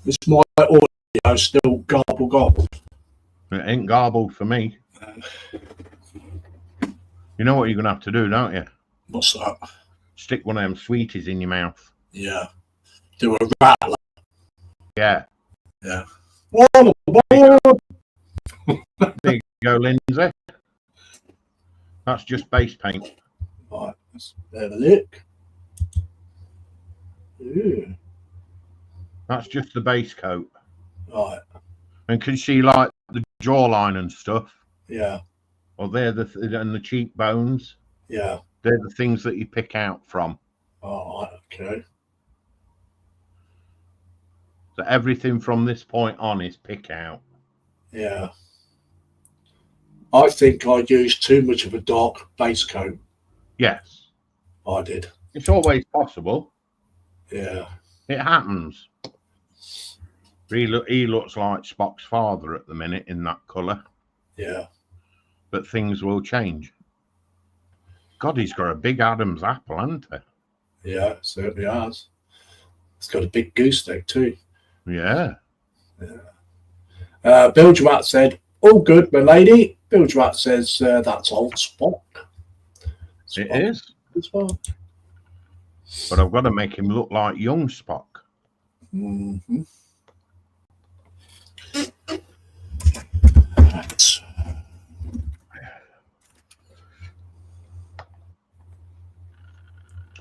Is my audio still garbled? It ain't garbled for me. You know what you're going to have to do, don't you? What's that? Stick one of them sweeties in your mouth. Yeah. Do a rattler. Yeah. Yeah. There you go, Lindsay. That's just base paint. Right, let's have a look. Ooh. That's just the base coat. Right. And can you see like the jawline and stuff? Yeah. Well, they're and the cheekbones. Yeah. They're the things that you pick out from. All right. Okay. So everything from this point on is pick out. Yeah. I think I used too much of a dark base coat. Yes. I did. It's always possible. Yeah. It happens. He looks like Spock's father at the minute in that colour. Yeah. But things will change. God, he's got a big Adam's apple, hasn't he? Yeah, it certainly has. It's got a big goose neck too. Yeah. Yeah. Bilge Rat said, all good, my lady. Bilge Rat says, that's old Spock. It is. As well. But I've got to make him look like young Spock. Mm-hmm.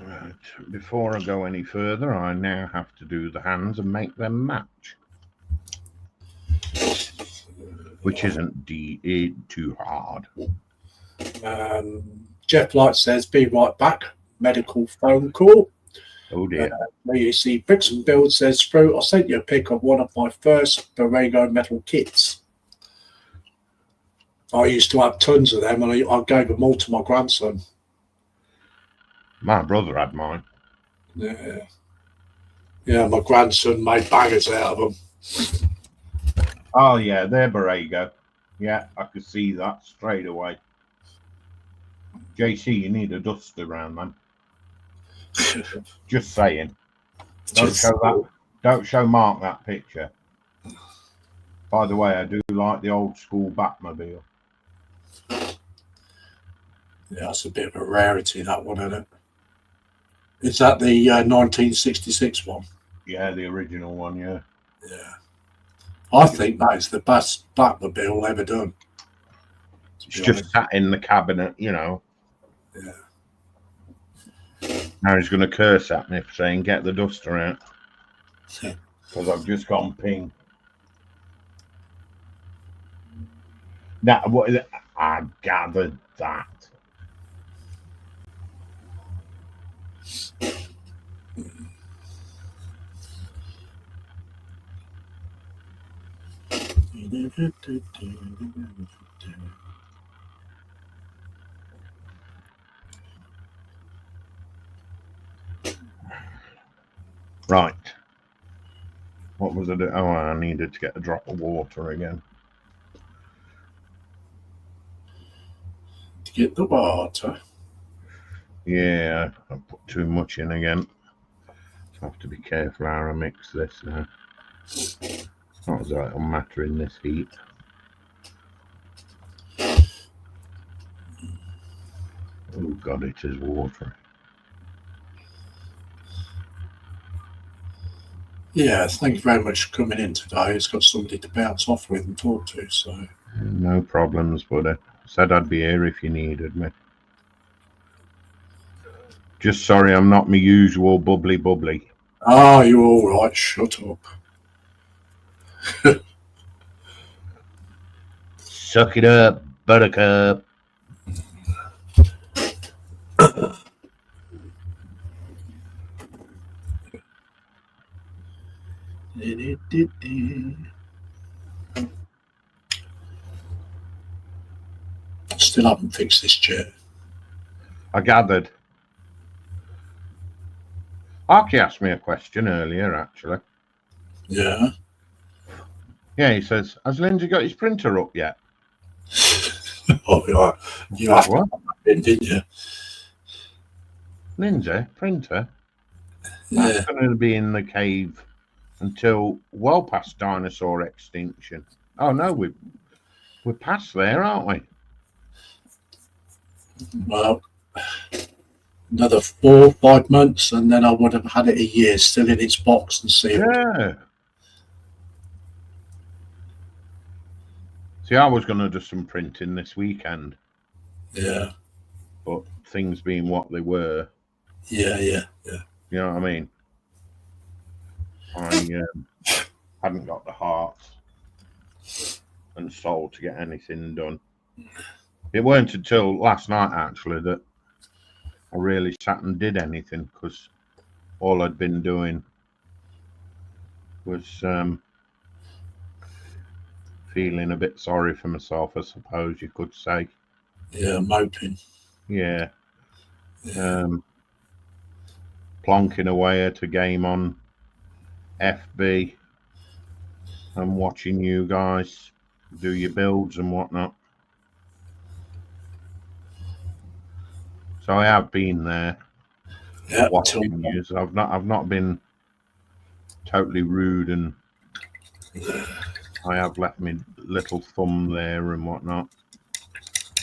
Right. Before I go any further, I now have to do the hands and make them match. Which isn't too hard. Jeff Light says, be right back. Medical phone call. Oh dear. You see, Bricks and Build says, Spro, I sent you a pic of one of my first Borrego metal kits. I used to have tons of them, and I gave them all to my grandson. My brother had mine. Yeah. Yeah, my grandson made bangers out of them. Oh yeah, they're Borrego. Yeah, I could see that straight away. JC, you need a duster around them. Just saying. Don't show Mark that picture. By the way, I do like the old school Batmobile. Yeah, that's a bit of a rarity, that one, isn't it? Is that the 1966 one? Yeah, the original one, yeah. Yeah. I think that is the best Batmobile ever done. It's just sat in the cabinet, you know. Yeah. Now he's going to curse at me for saying, get the duster out. Because I've just gone ping. Now, what I gathered that. Right. What was it? Oh, I needed to get a drop of water again. To get the water. Yeah, I put too much in again. So I have to be careful how I mix this now. Not as it'll matter in this heat. Oh God, it is water. Yeah, thank you very much for coming in today. It's got somebody to bounce off with and talk to, so. No problems, buddy. Said I'd be here if you needed me. Just sorry I'm not my usual bubbly. Oh, you're all right. Shut up. Suck it up, buttercup. Still haven't fixed this chair. I gathered. Archie asked me a question earlier, actually. Yeah. Yeah, he says, has Lindsay got his printer up yet? Oh, yeah. You have to, didn't you? Lindsay, printer? Yeah. That's going to be in the cave until well past dinosaur extinction. Oh, no, we're past there, aren't we? Well, another 4 or 5 months, and then I would have had it a year still in its box and sealed. Yeah. See, I was going to do some printing this weekend. Yeah. But things being what they were. Yeah. You know what I mean? I hadn't got the heart and soul to get anything done. It weren't until last night, actually, that I really sat and did anything, because all I'd been doing was feeling a bit sorry for myself, I suppose you could say. Yeah, moping. Yeah. Plonking away at a game on FB and watching you guys do your builds and whatnot. So I have been there, watching you. So I've not been totally rude, and I have left my little thumb there and whatnot.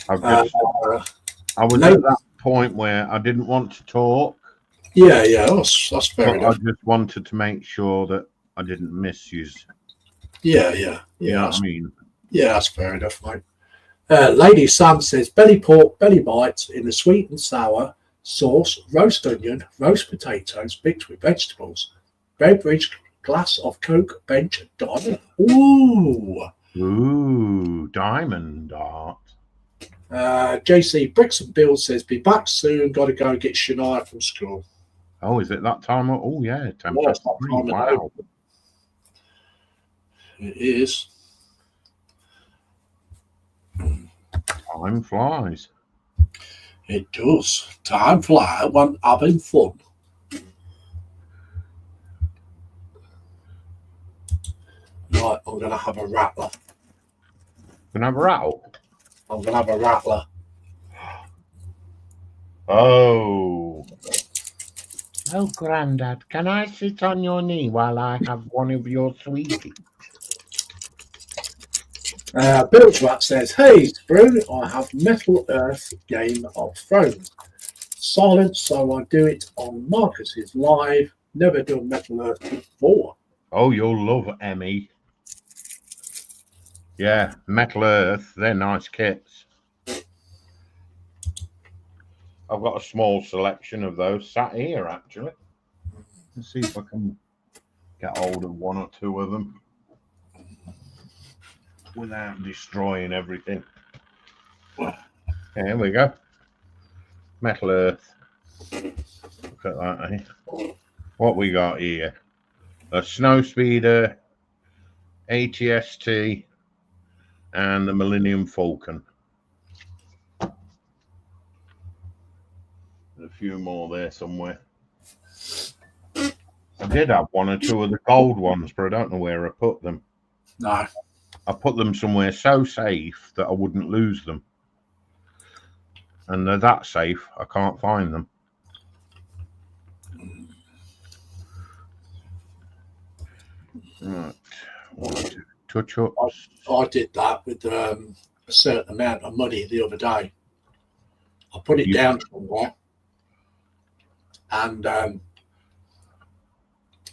I was at that point where I didn't want to talk. Yeah, that's fair enough. I just wanted to make sure that I didn't misuse. Yeah. You know what I mean? Yeah, that's fair enough, mate. Lady Sam says belly pork, belly bites in the sweet and sour sauce, roast onion, roast potatoes mixed with vegetables, beverage, glass of Coke, bench, diamond. Ooh, diamond art. JC Bricks and Bill says be back soon. Got to go get Shania from school. Oh, is it that time? Oh, yeah, 10:03. Wow. It is. Time flies. It does. Time flies when having fun. Right, I'm going to have a rattler. Can I have a rattle? I'm going to have a rattler. Oh, Grandad, can I sit on your knee while I have one of your sweeties? Bill Twat says, hey, Brew, I have Metal Earth Game of Thrones. Silent, so I do it on Marcus's live. Never done Metal Earth before. Oh, you'll love Emmy. Yeah, Metal Earth, they're nice kits. I've got a small selection of those sat here, actually. Let's see if I can get hold of 1 or 2 of them without destroying everything. Here we go. Metal Earth. Look at that, eh? What we got here? A Snow Speeder, ATST, and the Millennium Falcon. There's a few more there somewhere. I did have one or two of the gold ones, but I don't know where I put them. No. I put them somewhere so safe that I wouldn't lose them. And they're that safe, I can't find them. Right. Touch ups. I did that with a certain amount of money the other day. I put it down somewhere, and the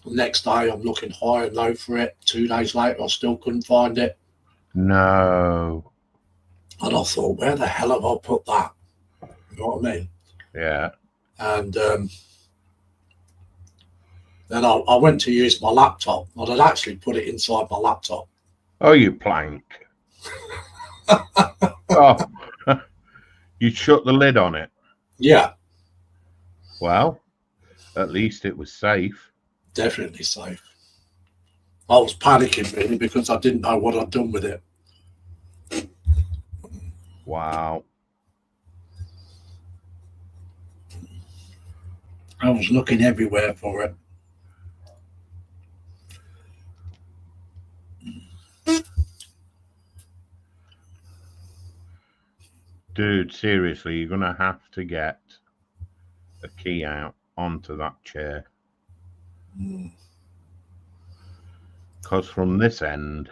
next day I'm looking high and low for it. 2 days later, I still couldn't find it. No. And I thought, where the hell have I put that? You know what I mean? Yeah. And then I went to use my laptop. I'd actually put it inside my laptop. Oh, you plank. Oh, you shut the lid on it? Yeah. Well, at least it was safe. Definitely safe. I was panicking really because I didn't know what I'd done with it. Wow. I was looking everywhere for it. Dude, seriously, you're going to have to get a key out onto that chair. Because from this end,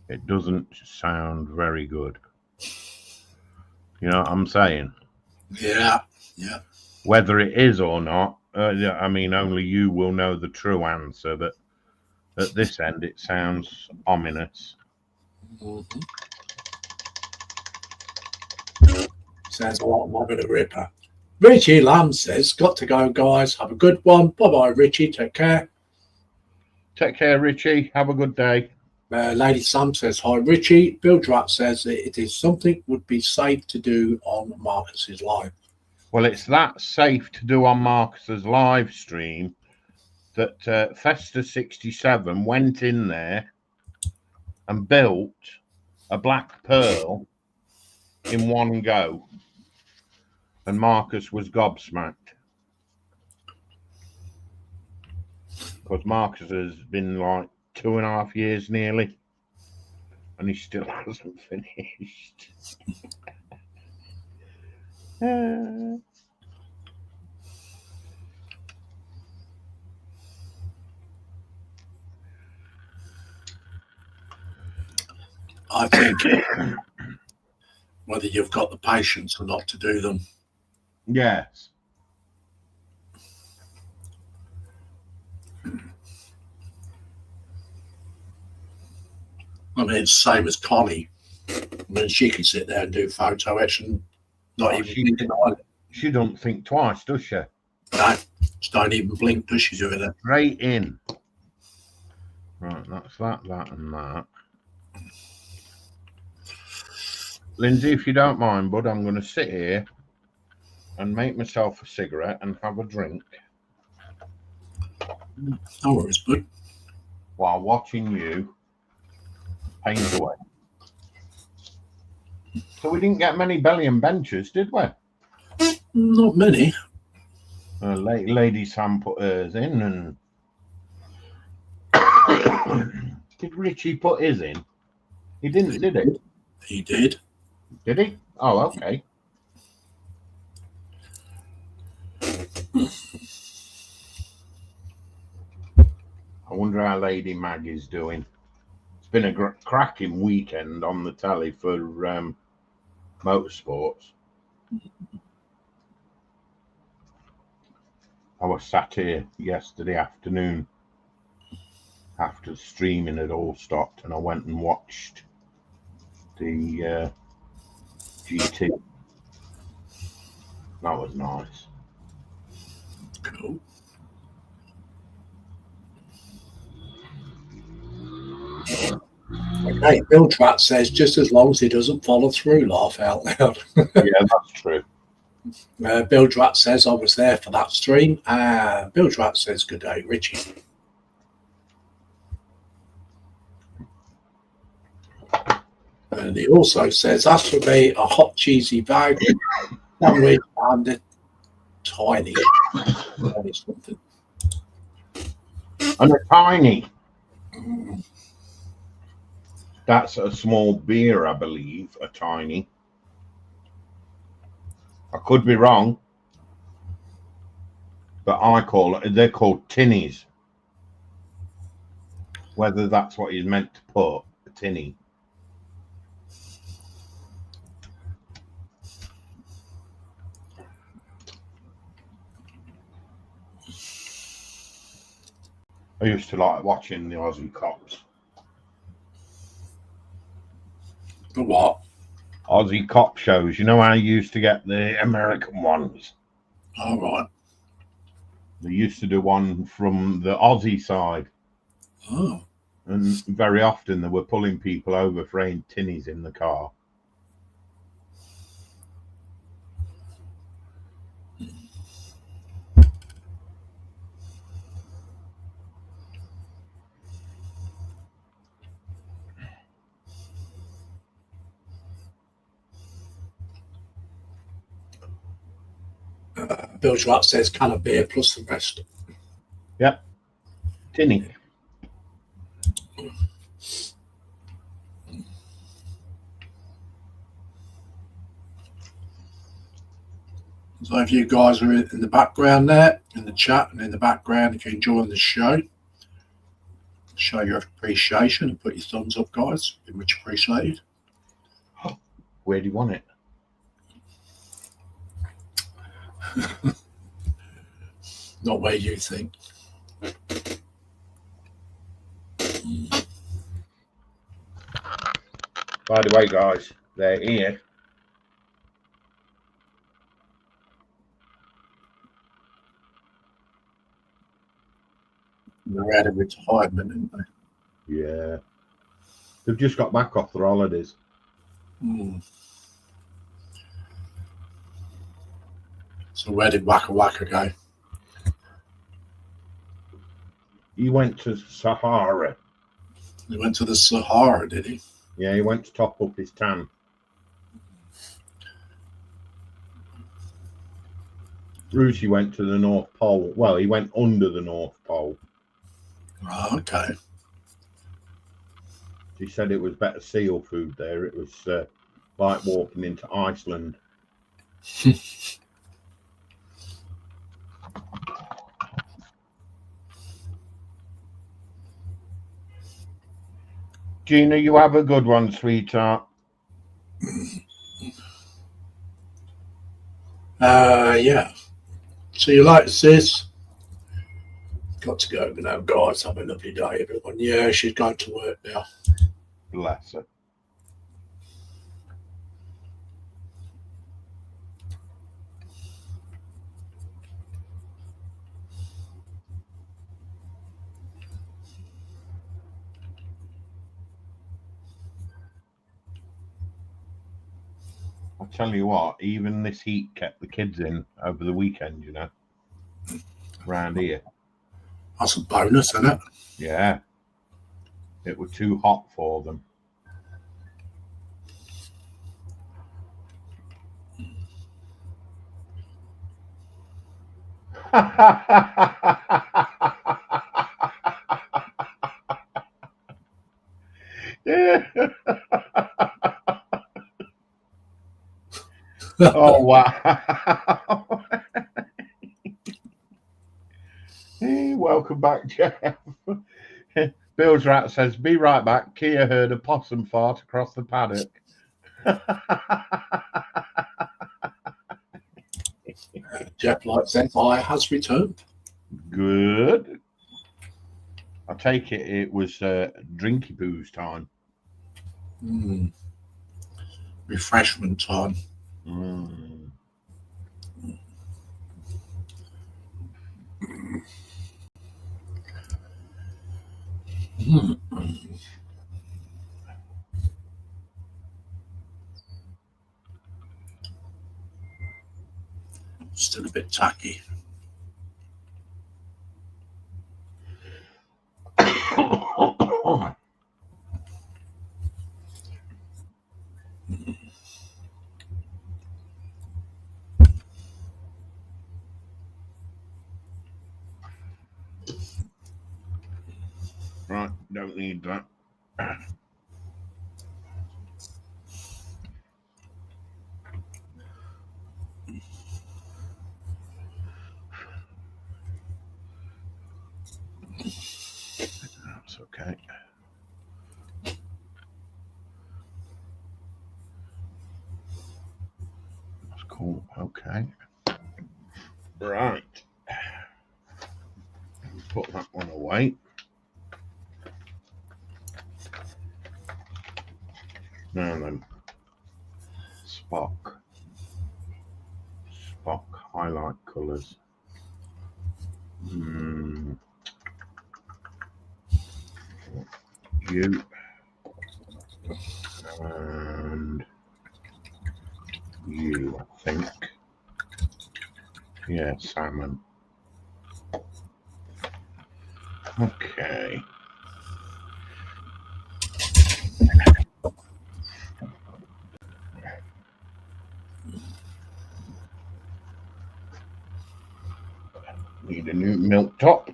it doesn't sound very good. You know what I'm saying? Yeah, yeah. Whether it is or not, I mean, only you will know the true answer, but at this end, it sounds ominous. Mm-hmm. Sounds a lot more than a ripper. Richie Lamb says, got to go, guys. Have a good one. Bye-bye, Richie. Take care. Take care, Richie. Have a good day. Lady Sam says, hi, Richie. Bill Drat says it is something would be safe to do on Marcus's live. Well, it's that safe to do on Marcus's live stream that Festa67 went in there and built a Black Pearl in one go. And Marcus was gobsmacked. Because Marcus has been like 2.5 years nearly. And he still hasn't finished. I think whether you've got the patience or not to do them. Yes. I mean, it's the same as Connie. I mean, she can sit there and do photo etch and not even think about it. She don't think twice, does she? No, she don't even blink, does she, doing it? Straight in. Right, that's that, and that. Lindsay, if you don't mind, bud, I'm going to sit here and make myself a cigarette and have a drink. No worries, bud. While watching you paint away. So we didn't get many belly and benches, did we? Not many. Lady Sam put hers in, and did Richie put his in? He didn't, did he? He did. Did he? Oh, okay. I wonder how Lady Maggie's doing. It's been a cracking weekend on the telly for motorsports. I was sat here yesterday afternoon after streaming had all stopped, and I went and watched the GT. That was nice. Cool. Okay, Bill Tratt says just as long as he doesn't follow through, laugh out loud. Yeah, that's true. Bill Tratt says I was there for that stream. Bill Tratt says good day, Richie. And he also says, as for me, a hot cheesy bag sandwich and a tiny something. And a tiny. That's a small beer, I believe. A tiny. I could be wrong, but they're called tinnies. Whether that's what he's meant to put, a tinny. I used to like watching the Aussie cops. The what? Aussie cop shows. You know how you used to get the American ones? All right. They used to do one from the Aussie side. Oh. And very often they were pulling people over for having tinnies in the car. Bill Tratt says can of beer plus the rest. Yep. Tinny. So if you guys are in the background there, in the chat and in the background, if you can join the show, show your appreciation and put your thumbs up, guys. Be much appreciated. Where do you want it? Not where you think. By the way, guys, they're here. They're out of retirement, aren't they? Yeah. They've just got back off their holidays. So where did Waka Waka go? He went to Sahara. He went to the Sahara, did he? Yeah, he went to top up his tan. Brucey went to the North Pole. Well, he went under the North Pole. Oh, okay. He said it was better seal food there. It was like walking into Iceland. Gina, you have a good one, sweetheart. Yeah. See you later, sis. Got to go now, guys. Have a lovely day, everyone. Yeah, she's going to work now. Bless her. I'll tell you what, even this heat kept the kids in over the weekend, you know, around here. That's a bonus, isn't it? Yeah. It was too hot for them. Oh, wow. Hey, welcome back, Jeff. Bill's Rat says, be right back. Kia heard a possum fart across the paddock. Jeff Light says, I has returned. Good. I take it was drinky booze time. Refreshment time. still a bit tacky. Right, don't need that. That's okay. That's cool. Okay. Right. Put that one away. Now then, Spock highlight colours. You and you, I think. Yeah, salmon. Okay. Need a new milk top.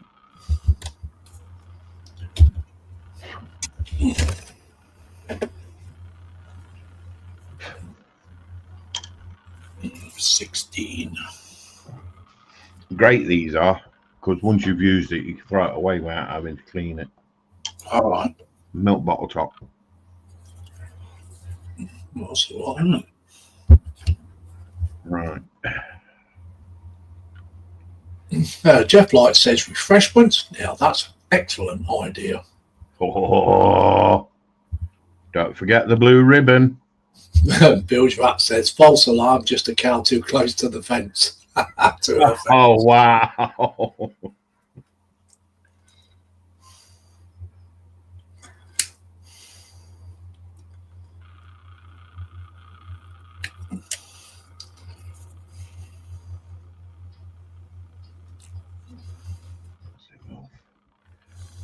$16. Great these are, because once you've used it, you can throw it away without having to clean it. All right. Milk bottle top. What's what, isn't it? Right. Jeff Light says refreshments. Now that's an excellent idea. Oh, don't forget the blue ribbon. Bill's Rat says false alarm, just a cow too close to the fence. Oh, wow.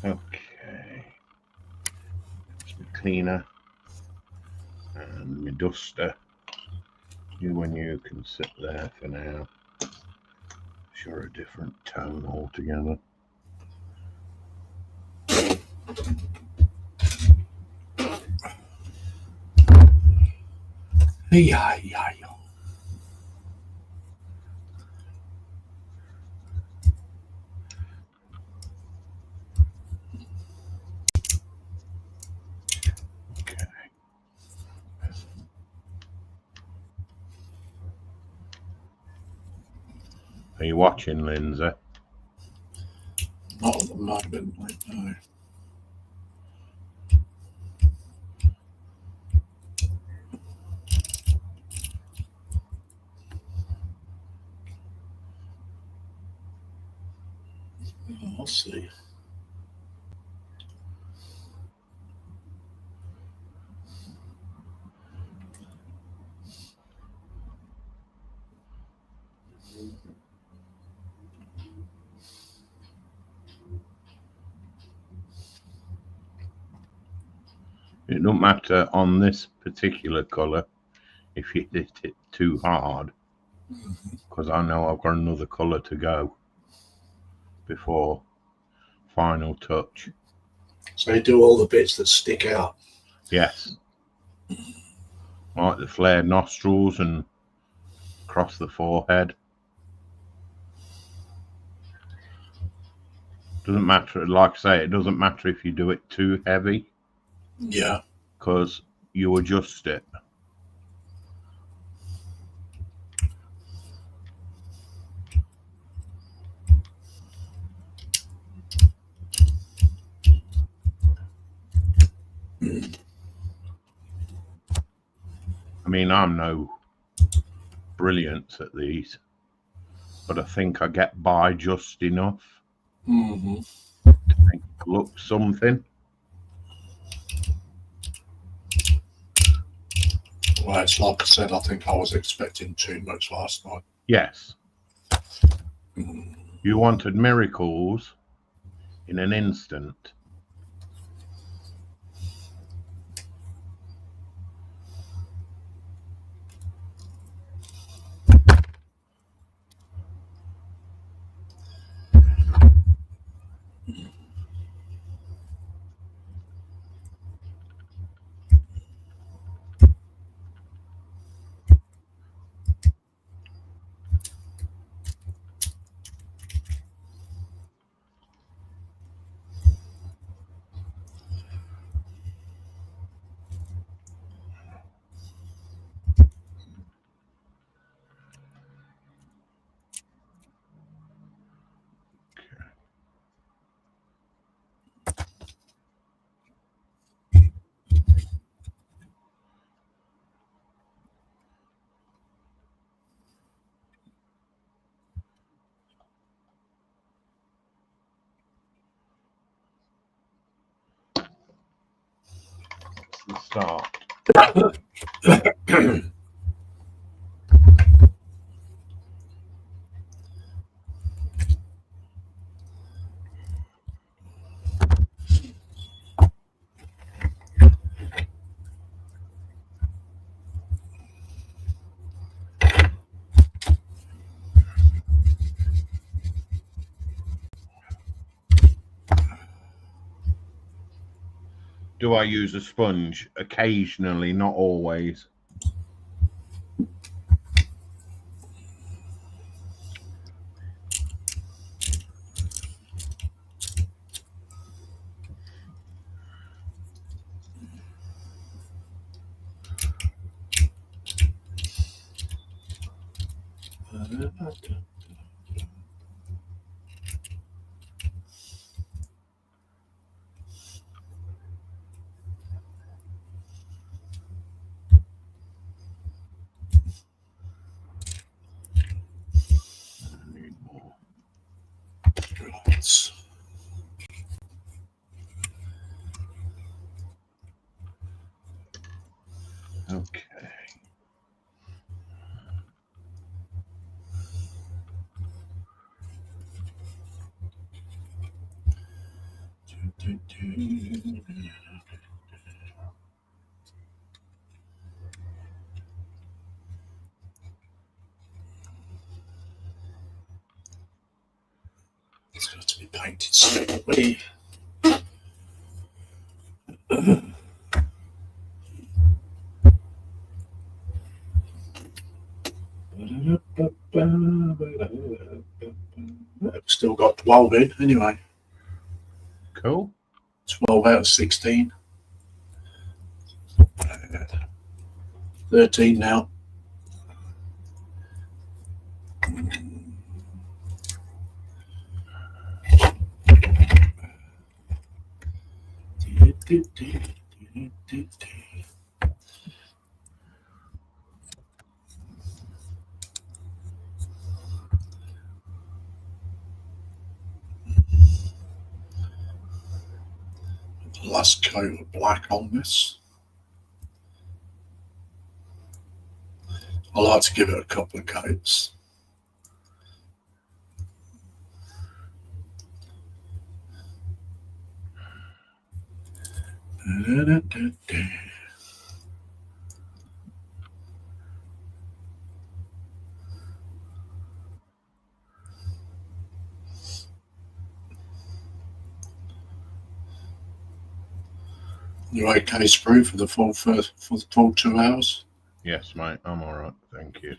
Okay. It's my cleaner and my duster. You and you can sit there for now. Sure, a different tone altogether. Yeah. Okay. Are you watching, Lindsay? Not at the moment, no. I'll see. It don't matter on this particular colour if you hit it too hard, because I know I've got another colour to go before final touch. So you do all the bits that stick out. Yes. Like the flared nostrils and across the forehead. Doesn't matter, like I say, it doesn't matter if you do it too heavy. Yeah. Because you adjust it. I mean, I'm no brilliance at these, but I think I get by just enough to make it look something. Well, it's like I said, I think I was expecting too much last night. Yes. You wanted miracles in an instant. Let's start. Do I use a sponge? Occasionally, not always. Okay. It's got to be painted separately. I've still got 12 in anyway. Cool. 12 out of 16. 13 now. Last coat of black on this. I like to give it a couple of coats. You okay, Sprue, for the full 2 hours? Yes, mate. I'm all right. Thank you.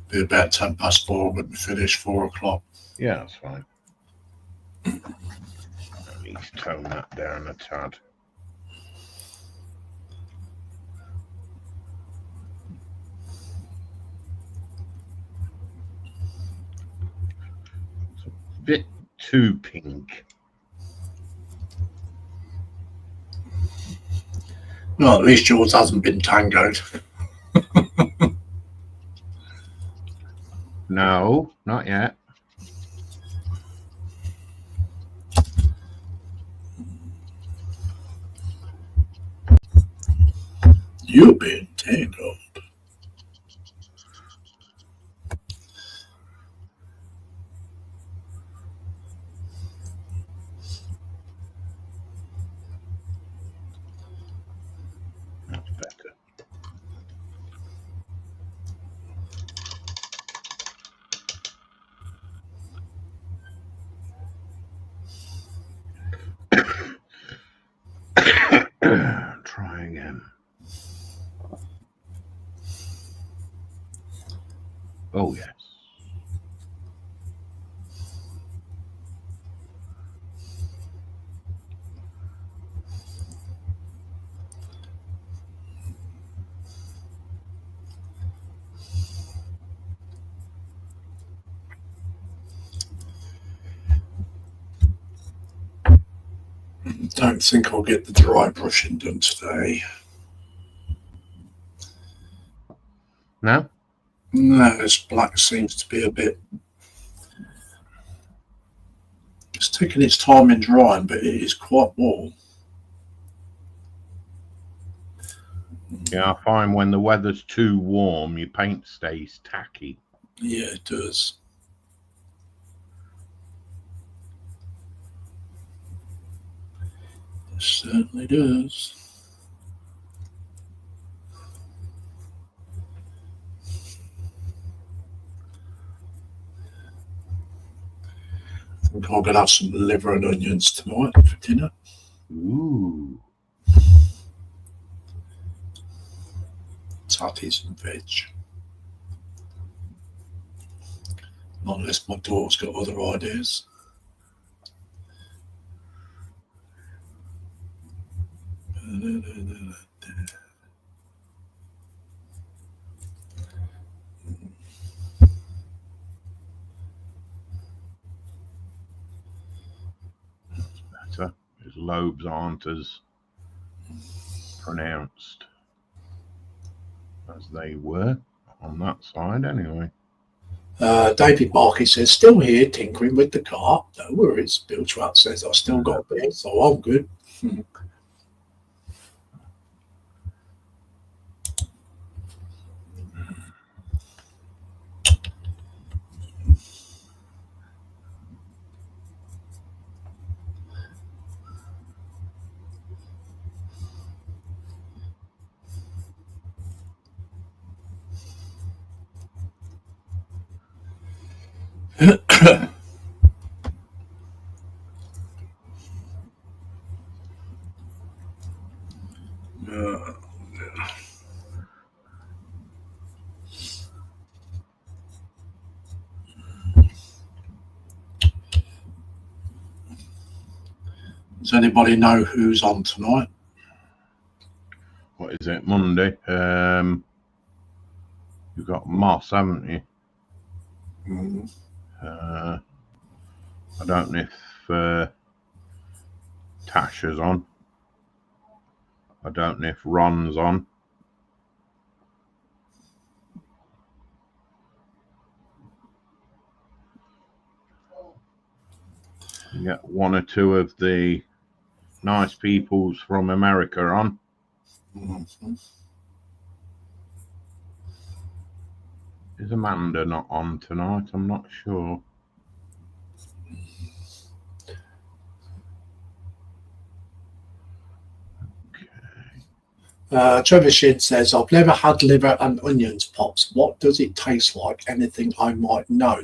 Be about 4:10 when we finish, 4 o'clock. Yeah, that's fine. At least tone that down a tad. It's a bit too pink. Well, at least yours hasn't been tangoed. No, not yet. You've been tangled. try again. Oh, yes. Don't think I'll get the dry brushing done today. No? No, this black seems to be a bit... It's taking its time in drying, but it is quite warm. Yeah, I find when the weather's too warm, your paint stays tacky. Yeah, it does. It certainly does. I think I'm going to have some liver and onions tonight for dinner. Ooh. Tatties and veg. Not unless my daughter's got other ideas. Better. His lobes aren't as pronounced as they were on that side anyway. David Markey says, still here tinkering with the car. No worries. Bill Trapp says, I've still got a bit, so I'm good. Does anybody know who's on tonight? What is it? Monday. You've got Moss, haven't you? Mm. I don't know if Tasha's on. I don't know if Ron's on. You get one or two of the nice peoples from America on. Mm-hmm. Is Amanda not on tonight? I'm not sure. Trevor Shid says, I've never had liver and onions, Pops. What does it taste like? Anything I might know?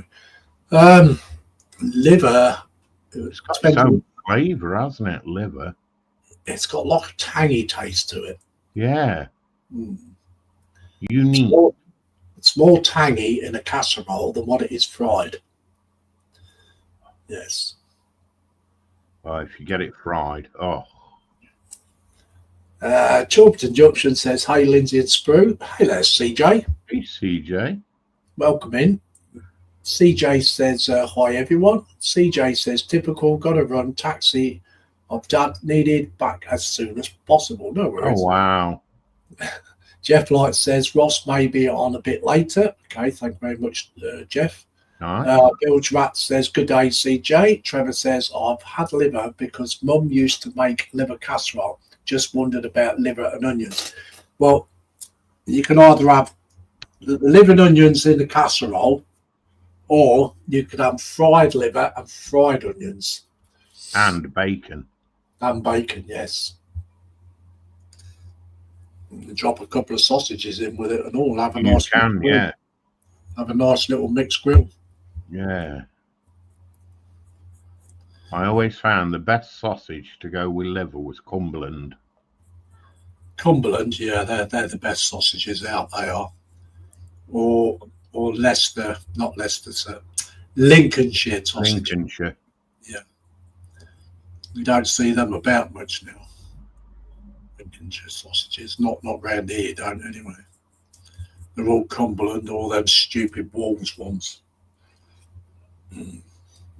Liver, It's got its own flavour, hasn't it? Liver. It's got like a tangy taste to it. Yeah. Mm. Unique. It's more tangy in a casserole than what it is fried. Yes. Well, if you get it fried, oh. Chorpton Junction says, hey, Lindsay and Sprue. Hey there, CJ. Hey, CJ. Welcome in. CJ says, hi, everyone. CJ says, typical, got to run, taxi of dad needed, back as soon as possible. No worries. Oh, wow. Jeff Light says, Ross may be on a bit later. Okay, thank you very much, Jeff. Nice. Bilge Rat says, good day, CJ. Trevor says, I've had liver because Mum used to make liver casserole. Just wondered about liver and onions. Well, you can either have the liver and onions in the casserole, or you could have fried liver and fried onions. And bacon. And bacon, yes. And drop a couple of sausages in with it and all. Have a nice can, yeah. Have a nice little mixed grill. Yeah. I always found the best sausage to go with liver was Cumberland. Cumberland, yeah, they're the best sausages out. They are, or Leicester, not Leicester, sir. Lincolnshire sausage. Lincolnshire. Yeah, we don't see them about much now. Lincolnshire sausages, not round here, don't anyway. They're all Cumberland, all them stupid Wolves ones.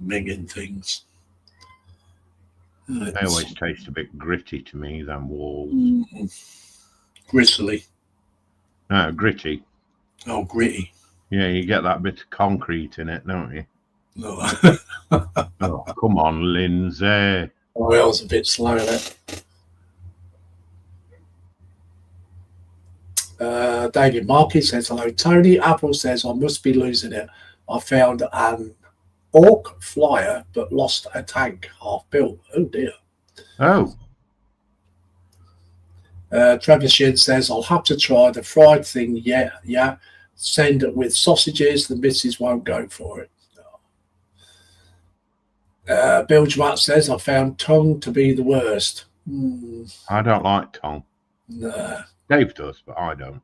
Minging things. They always taste a bit gritty to me than Wolves. Gristly. No, gritty. Oh, gritty. Yeah, you get that bit of concrete in it, don't you? No. Oh, come on, Lindsay. Oh, I was a bit slow there. David Markey says, hello, Tony. Apple says, I must be losing it. I found an Orc flyer, but lost a tank half built. Oh, dear. Oh. Travis Shin says, I'll have to try the fried thing. Yeah. Send it with sausages. The missus won't go for it. Bill Jwatt says, I found tongue to be the worst. I don't like tongue. Nah. Dave does, but I don't.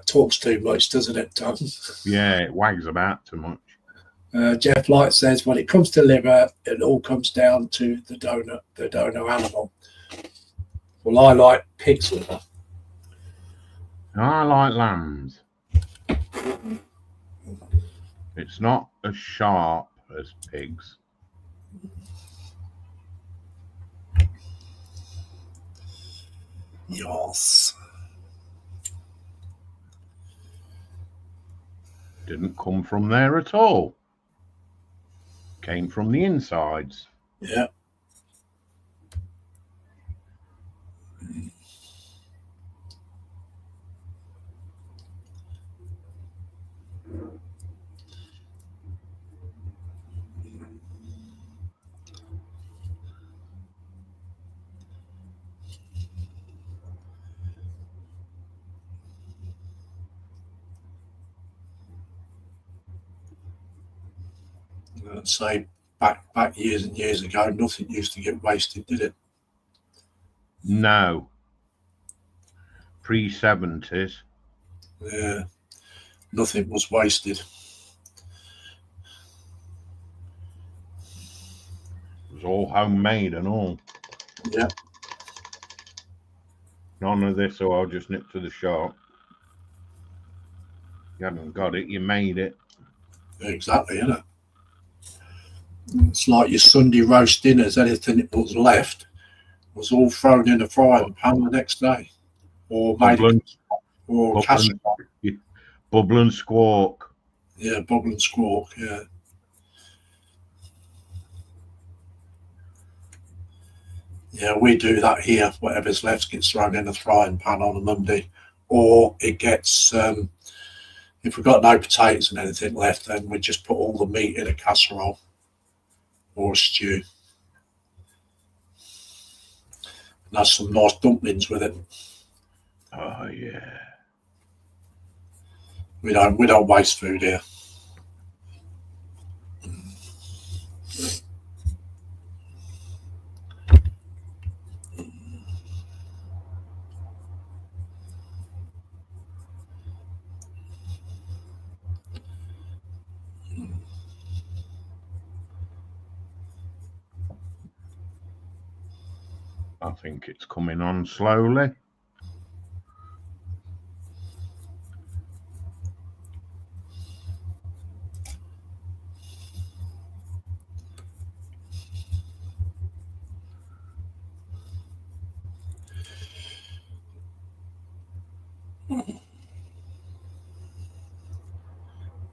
Talks too much, doesn't it, tongue? Yeah, it wags about too much. Jeff Light says, when it comes to liver, it all comes down to the donor animal. Well, I like pig's liver. I like lambs. It's not as sharp as pigs. Yes. Didn't come from there at all. Came from the insides. Yeah. Say back years and years ago, nothing used to get wasted, did it? No. Pre-70s. Yeah. Nothing was wasted. It was all homemade and all. Yeah. None of this, so I'll just nip to the shop. You haven't got it, you made it. Exactly, isn't it? It's like your Sunday roast dinners, anything that was left was all thrown in a frying pan the next day. Or made or casserole. Bubble and squawk. Yeah, bubble and squawk, yeah. Yeah, we do that here. Whatever's left gets thrown in a frying pan on a Monday. Or it gets, if we've got no potatoes and anything left, then we just put all the meat in a casserole or a stew. And that's some nice dumplings with it. Oh, yeah. We don't waste food here. I think it's coming on slowly.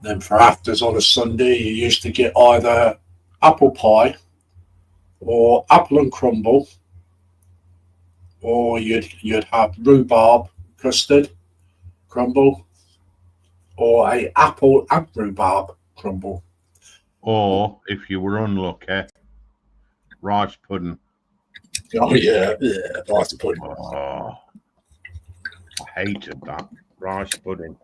Then for afters on a Sunday, you used to get either apple pie or apple and crumble, or you'd have rhubarb custard crumble, or a apple and rhubarb crumble. Or, if you were unlucky, rice pudding. Oh, yeah, rice pudding. Oh, I hated that. Rice pudding.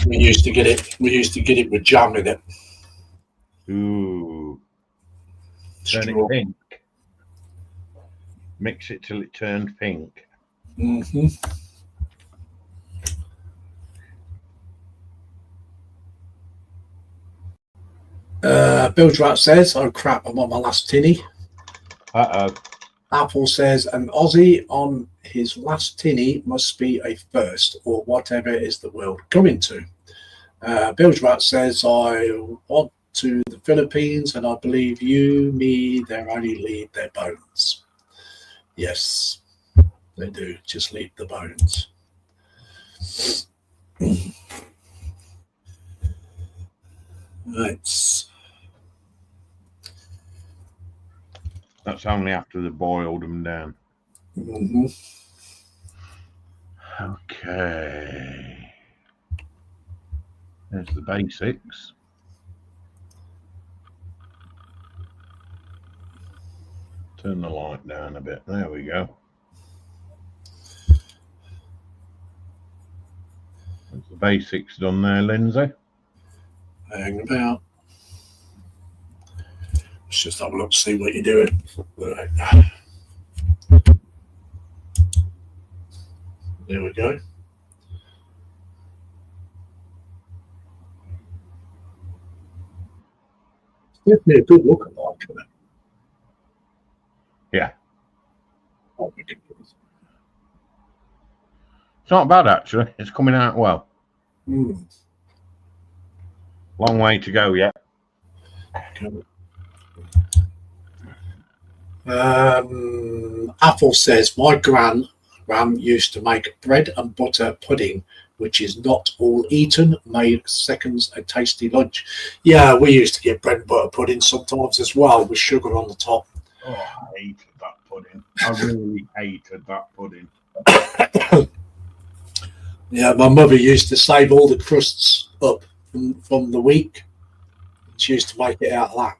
We used to get it with jam in it. Ooh. Turn it pink. Mix it till it turned pink. Mm-hmm. Builds Rat says, oh crap, I'm on my last tinny. Apple says, an Aussie on his last tinny must be a first, or whatever is the world coming to. Builds Rat says, I want to the Philippines, and I believe you, me, they only leave their bones. Yes, they do, just leave the bones. Right. That's only after they boiled them down. Mm-hmm. Okay. There's the basics. Turn the light down a bit. There we go. There's the basics done there, Lindsay. Hang about. Let's just have a look, see what you're doing. Right. There we go. It's definitely a good look alike, isn't it? Yeah. Oh, ridiculous. It's not bad, actually. It's coming out well. Long way to go yet. Apple says, my gran used to make bread and butter pudding, which is not all eaten, made seconds a tasty lunch. Yeah, we used to get bread and butter pudding sometimes as well, with sugar on the top. Oh, I hated that pudding. I really hated that pudding. Yeah, my mother used to save all the crusts up from the week. She used to make it out of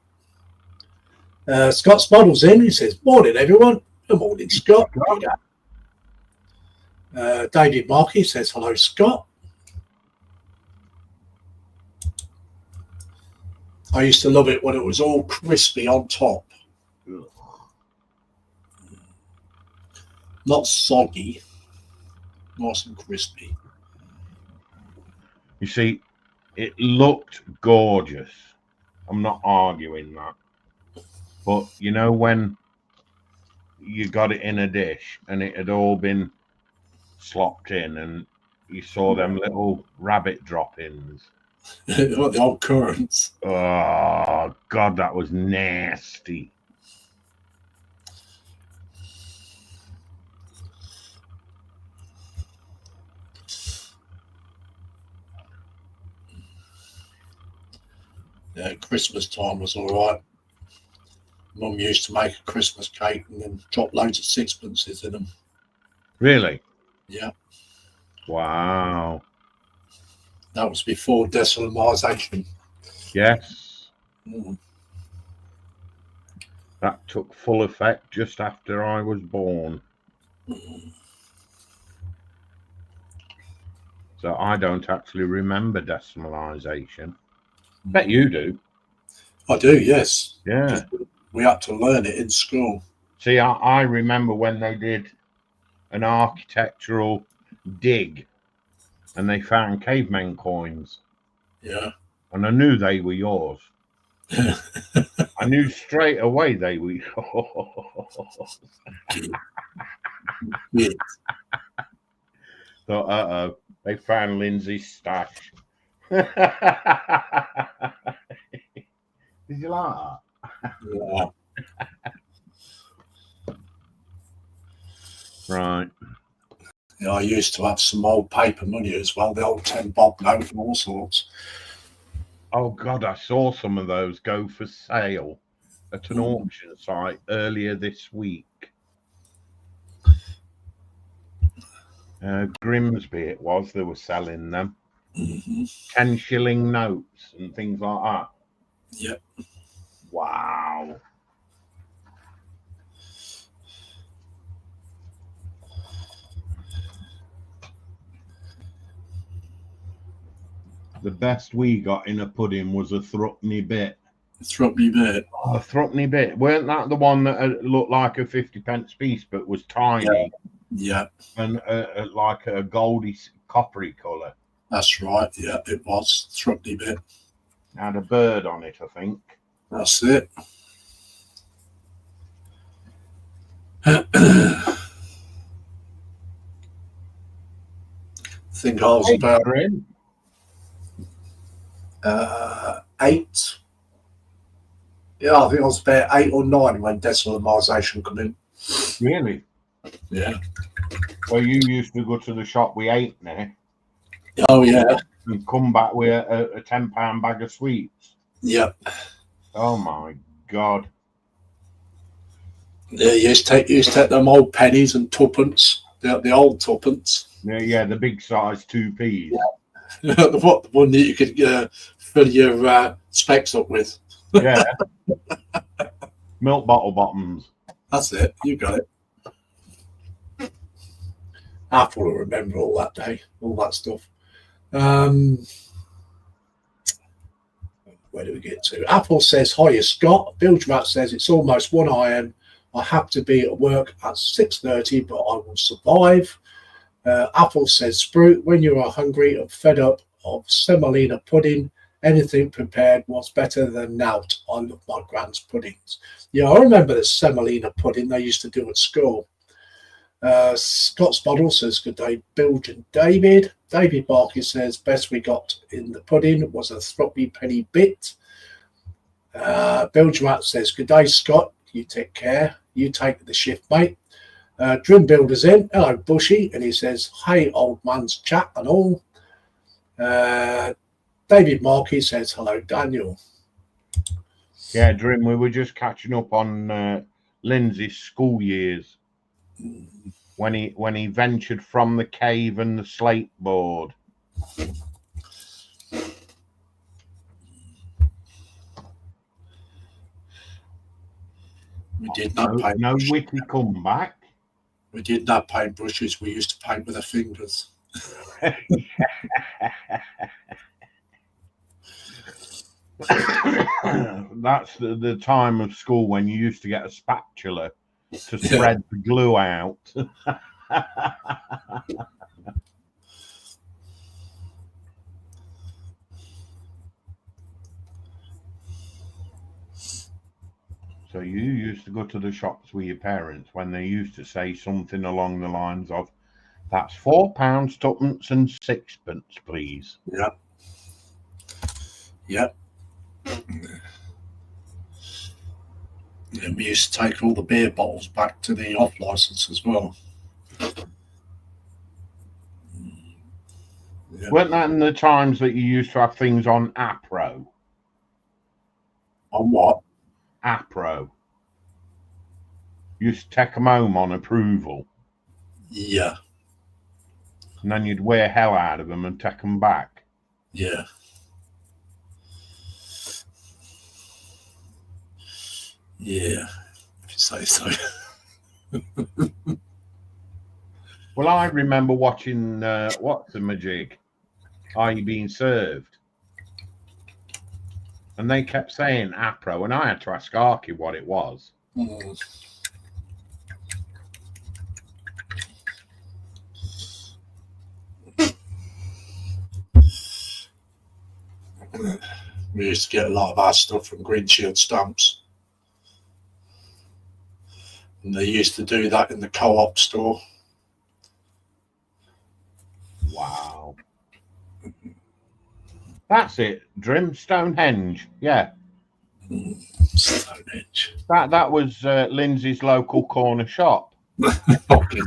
that. Scott Spoddle's in. He says, morning, everyone. Good morning, Scott. David Markey says, hello, Scott. I used to love it when it was all crispy on top. Ugh. Not soggy. Nice and crispy. You see, it looked gorgeous. I'm not arguing that. But you know when you got it in a dish and it had all been slopped in and you saw them little rabbit drop-ins. Like the old currants. Oh, God, that was nasty. Yeah, Christmas time was all right. Mum used to make a Christmas cake and then drop loads of sixpences in them. Really? Yeah. Wow. That was before decimalisation. Yes. Mm. That took full effect just after I was born. So I don't actually remember decimalisation. Bet you do. I do, yes. Yeah. We had to learn it in school. See, I remember when they did an architectural dig and they found caveman coins. Yeah. And I knew they were yours. I knew straight away they were yours. Yeah. So, uh-oh, they found Lindsay's stash. Did you like that? Yeah. Right. Yeah, I used to have some old paper money as well, the old 10 bob note and all sorts. Oh, God, I saw some of those go for sale at an auction site earlier this week. Grimsby it was, they were selling them. 10 shilling notes and things like that. Yep. Wow. The best we got in a pudding was a threepenny bit. Threepenny bit. Oh, a threepenny bit. Weren't that the one that looked like a 50p piece but was tiny? Yeah. And like a goldy, coppery colour. That's right. Yeah, it was threepenny bit. Had a bird on it, I think. That's it. I think I was about 8. Yeah, I think I was about 8 or 9 when decimalisation come in. Really? Yeah. Well, you used to go to the shop with 8 now. Oh, yeah. And come back with a £10 bag of sweets. Yep. Oh, my God. Yeah, you used to take them old pennies and tuppence, the old tuppence. Yeah, the big size 2p's. Yeah. the one that you could fill your specs up with. Yeah. Milk bottle bottoms. That's it. You got it. I fully remember all that day, all that stuff. Where do we get to? Apple says, hiya, Scott. Bilgerat says, it's almost 1 a.m. I have to be at work at 6:30, but I will survive. Apple says, Sprout, when you are hungry and fed up of semolina pudding, anything prepared was better than nout. I love my grand's puddings. Yeah, I remember the semolina pudding they used to do at school. Scott's Model says, good day, Bilge and David. David Barker says, best we got in the pudding was a threepenny bit. Bilge Rat says, good day, Scott. You take care. You take the shift, mate. Dream Builder's in. Hello, Bushy. And he says, hey, old man's chat and all. David Markey says, hello, Daniel. Yeah, Dream, we were just catching up on Lindsay's school years. When he ventured from the cave and the slate board. We did not paint no witty comeback. We did not paint brushes. We used to paint with our fingers. That's the time of school when you used to get a spatula to spread the glue out. So you used to go to the shops with your parents when they used to say something along the lines of, that's £4, 2pence and 6pence, please. Yeah. Yeah. And we used to take all the beer bottles back to the off license as well. Yeah. Weren't that in the times that you used to have things on APRO? On what? APRO. You used to take them home on approval. Yeah. And then you'd wear hell out of them and take them back. Yeah. Yeah, if you say so. Well, I remember watching What's the Majig? Are You Being Served? And they kept saying APRO, and I had to ask Arky what it was. We used to get a lot of our stuff from Green Shield Stamps. And they used to do that in the co-op store. Wow. That's it, Drim. Stonehenge. Yeah. Stonehenge. That was Lindsay's local corner shop. Okay.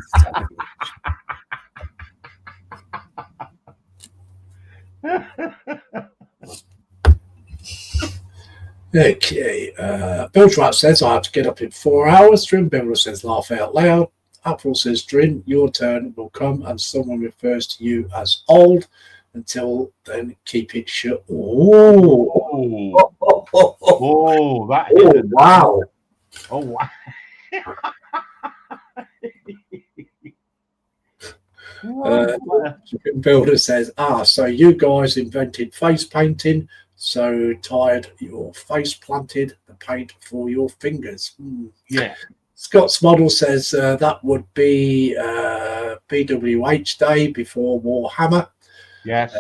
Bilgerat says I have to get up in 4 hours. Drim Builder says laugh out loud. Apple says, Drim, your turn will come and someone refers to you as old. Until then, keep it shut. Oh, that is wow. Oh, wow. Builder says, so you guys invented face painting so tired your face planted the paint for your fingers. Yeah. Scott's model says that would be BWH Day before Warhammer. Yes.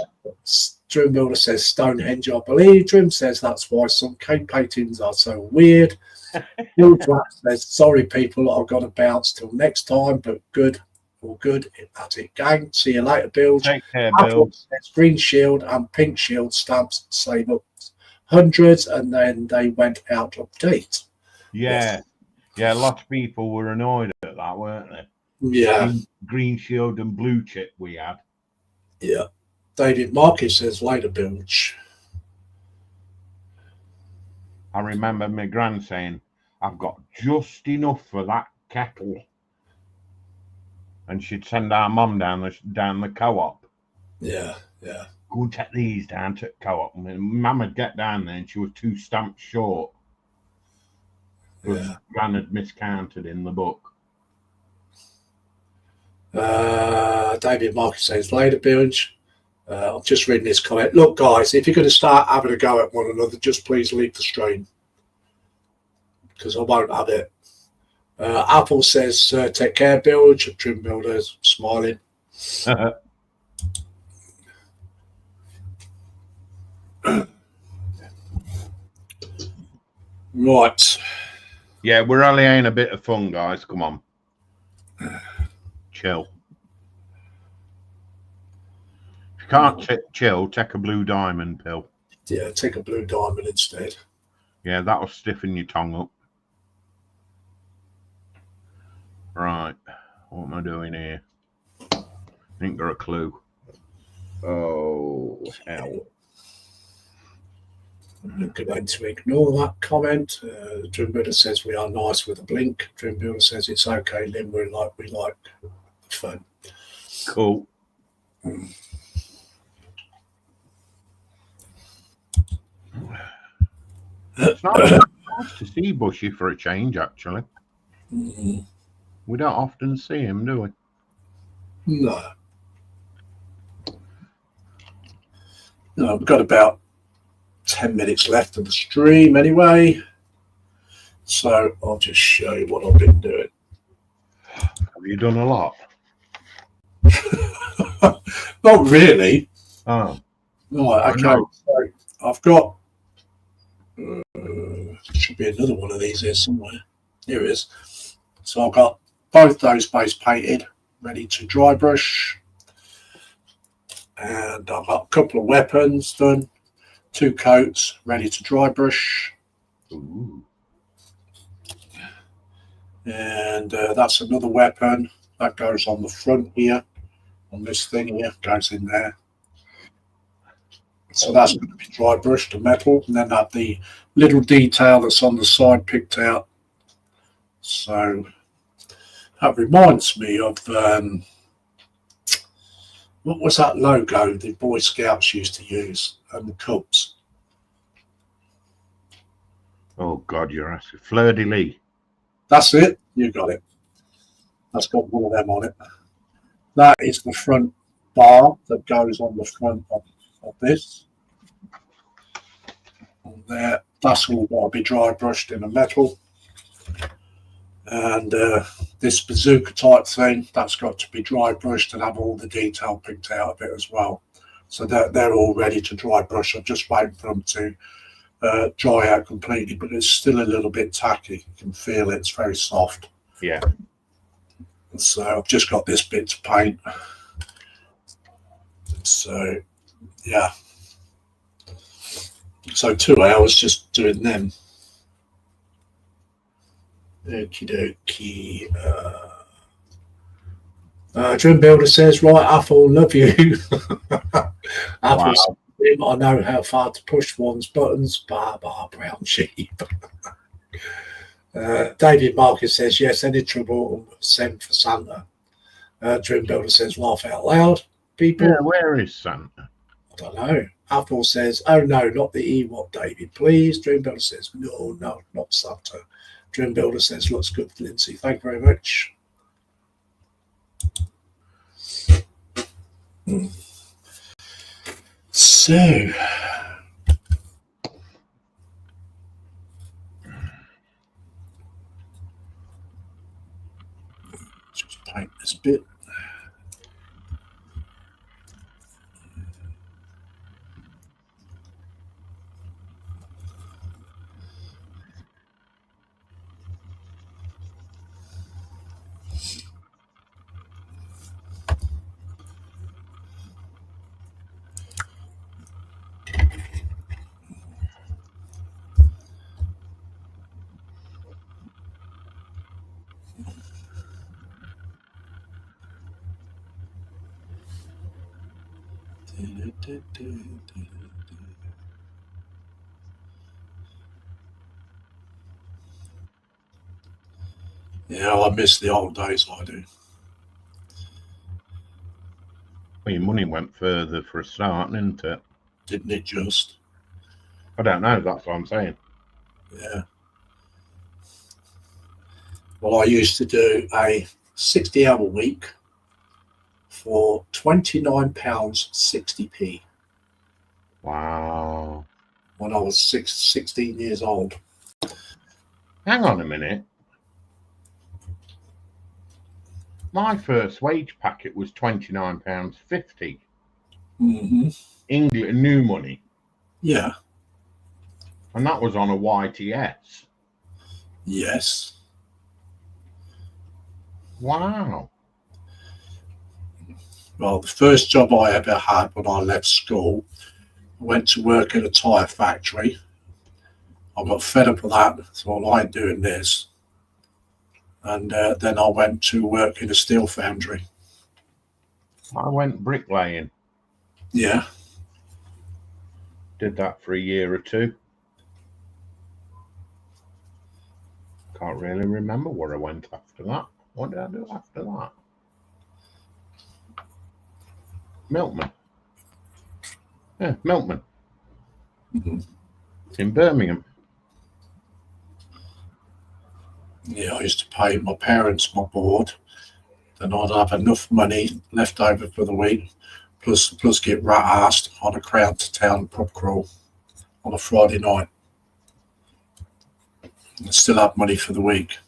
Dream Builder says Stonehenge, I believe. Dream says that's why some cave paintings are so weird. Bill Flat says, sorry people, I've got to bounce till next time, but good. All good. That's it, gang. See you later, Bill. Take care, Apple Bill. says green shield and pink shield stamps save up hundreds, and then they went out of date. Yeah. Yeah, a lot of people were annoyed at that, weren't they? Yeah. Green shield and blue chip we had. Yeah. David Marcus says later, Bilge. I remember my gran saying, I've got just enough for that kettle. And she'd send our mum down the co-op. Yeah, yeah. Go and take these down to the co-op. And mum would get down there and she was 2 stamps short. Because gran had miscounted in the book. David Marcus says later, Bilge. I'm just reading this comment. Look, guys, if you're going to start having a go at one another, just please leave the stream, because I won't have it. Apple says, take care, Bilge. Trim Builders, smiling. Right. Yeah, we're only having a bit of fun, guys. Come on. Chill. If you can't chill, take a blue diamond pill. Yeah, take a blue diamond instead. Yeah, that'll stiffen your tongue up. Right. What am I doing here? Ain't got a clue. Oh, hell. I'm going to ignore that comment. Dream Builder says we are nice with a blink. Dream Builder says it's okay, Lynn. We like the fun. Cool. It's nice to see Bushy for a change, actually. We don't often see him, do we? No. No, we've got about 10 minutes left of the stream anyway. So I'll just show you what I've been doing. Have you done a lot? Not really. Oh. Right, okay. No. So I've got should be another one of these here somewhere. Here it is. So I've got both those base painted, ready to dry brush. And I've got a couple of weapons done, 2 coats ready to dry brush. Ooh. And that's another weapon that goes on the front here, on this thing here, goes in there. So that's going to be dry brushed to metal, and then have the little detail that's on the side picked out. So that reminds me of what was that logo the Boy Scouts used to use, and the Cubs? Oh, God, you're asking. Fleur de lis. That's it. You got it. That's got one of them on it. That is the front bar that goes on the front of this. And there, that's all got to be dry brushed in the metal. And this bazooka type thing, that's got to be dry brushed and have all the detail picked out of it as well. So they're all ready to dry brush. I'm just waiting for them to dry out completely, but it's still a little bit tacky. You can feel it. It's very soft. Yeah. So I've just got this bit to paint. So, yeah. So 2 hours just doing them. Okie dokie. Dream Builder says, right, Apple, love you. Apple, wow. I know how far to push one's buttons. Bar, brown sheep. David Marcus says, yes, any trouble, send for Santa. Dream Builder says, laugh out loud. People. Yeah, where is Santa? I don't know. Apple says, oh no, not the Ewok, David, please. Dream Builder says, no, not Santa. Dream Builder says, looks good, Lindsay. Thank you very much. So, Just paint this bit. Yeah, I miss the old days, I do. Well, your money went further for a start, didn't it? Didn't it just? I don't know, that's what I'm saying. Yeah. Well, I used to do a 60-hour week for £29.60p. Wow. When I was 16 years old. Hang on a minute. My first wage packet was £29.50. England, new money. Yeah. And that was on a YTS. Yes. Wow. Well, the first job I ever had when I left school, I went to work in a tyre factory. I got fed up with that, so I liked doing this. And then I went to work in a steel foundry. I went bricklaying. Yeah. Did that for a year or two. Can't really remember where I went after that. What did I do after that? Milkman. Yeah, Milkman. It's in Birmingham. Yeah, I used to pay my parents my board. Then I'd have enough money left over for the week, plus get rat-assed on a crowd to town pub crawl on a Friday night. And still have money for the week.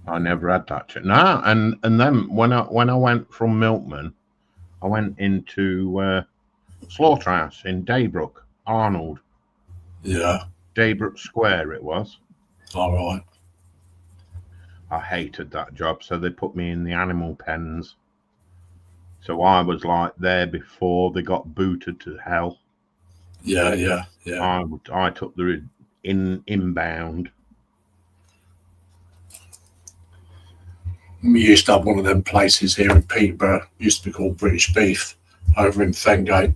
I never had that. No, and then when I went from Milkman, I went into Slaughterhouse in Daybrook, Arnold. Yeah. Daybrook Square it was. All right. I hated that job, so they put me in the animal pens. So I was like there before they got booted to hell. Yeah. I took the inbound. We used to have one of them places here in Peterborough, used to be called British Beef, over in Fengate.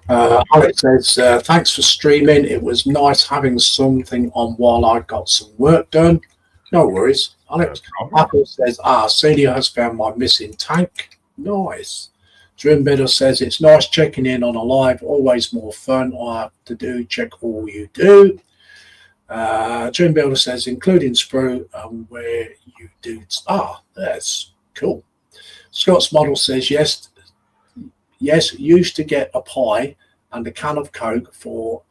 Alex says, thanks for streaming. It was nice having something on while I got some work done. No worries, Alex. Apple says, Celia has found my missing tank. Nice. Dream Builder says, it's nice checking in on a live, always more fun. I have to do, check all you do. Dream Builder says, including sprue and where you do. That's cool. Scott's model says, yes, used to get a pie and a can of Coke for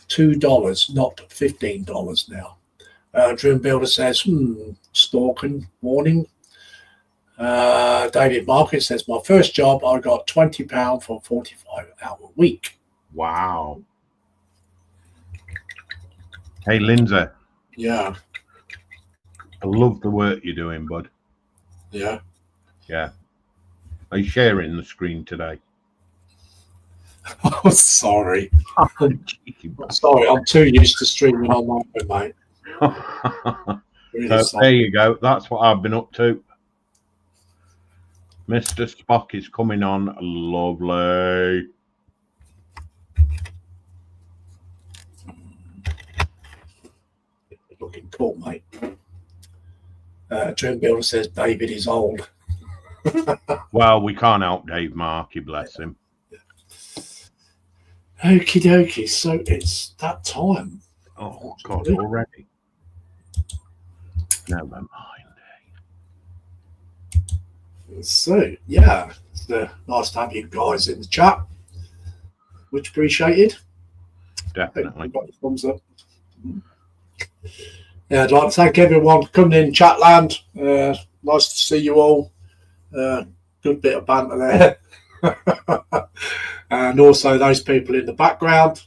$2, not $15 now. Dream Builder says, stalking warning. David Market says, my first job, I got £20 for a 45-hour week. Wow. Hey, Lindsay. Yeah. I love the work you're doing, bud. Yeah. Yeah. Are you sharing the screen today? Oh, sorry. Sorry, I'm too used to streaming on my phone, mate. Really So there you go. That's what I've been up to. Mr. Spock is coming on. Lovely. Looking cool, mate. Dream Builder says David is old. Well, we can't help Dave Markey, bless him. Okie dokie, so it's that time. Oh, God, already? Never mind. So yeah, it's nice to have you guys in the chat. Much appreciated. Definitely. Got your thumbs up. Yeah, I'd like to thank everyone for coming in Chatland. Nice to see you all. Good bit of banter there. And also those people in the background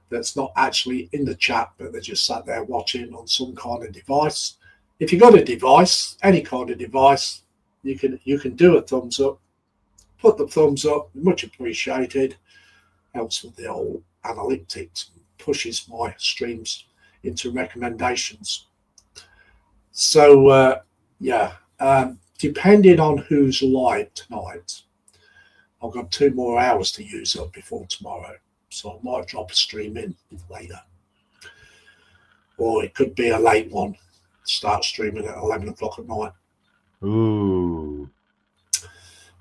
that's not actually in the chat, but they're just sat there watching on some kind of device. If you've got a device, any kind of device, you can do a thumbs up. Put the thumbs up, much appreciated. Helps with the old analytics, pushes my streams into recommendations. So yeah, depending on who's live tonight, I've got 2 more hours to use up before tomorrow, so I might drop a stream in later, or it could be a late one. Start streaming at 11 o'clock at night. Ooh,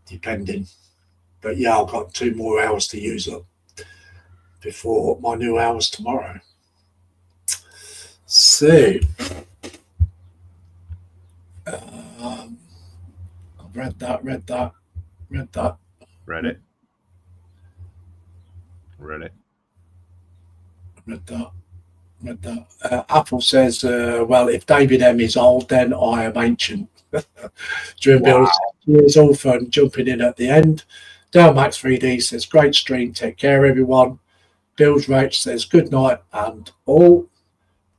depending. But yeah, I've got 2 more hours to use up before my new hours tomorrow. So I've read that. read it. Apple says, well, if David M is old, then I am ancient. Dream Builder is all fun jumping in at the end. Dale Max 3D says, great stream, take care everyone. Bills Rach says, good night and all.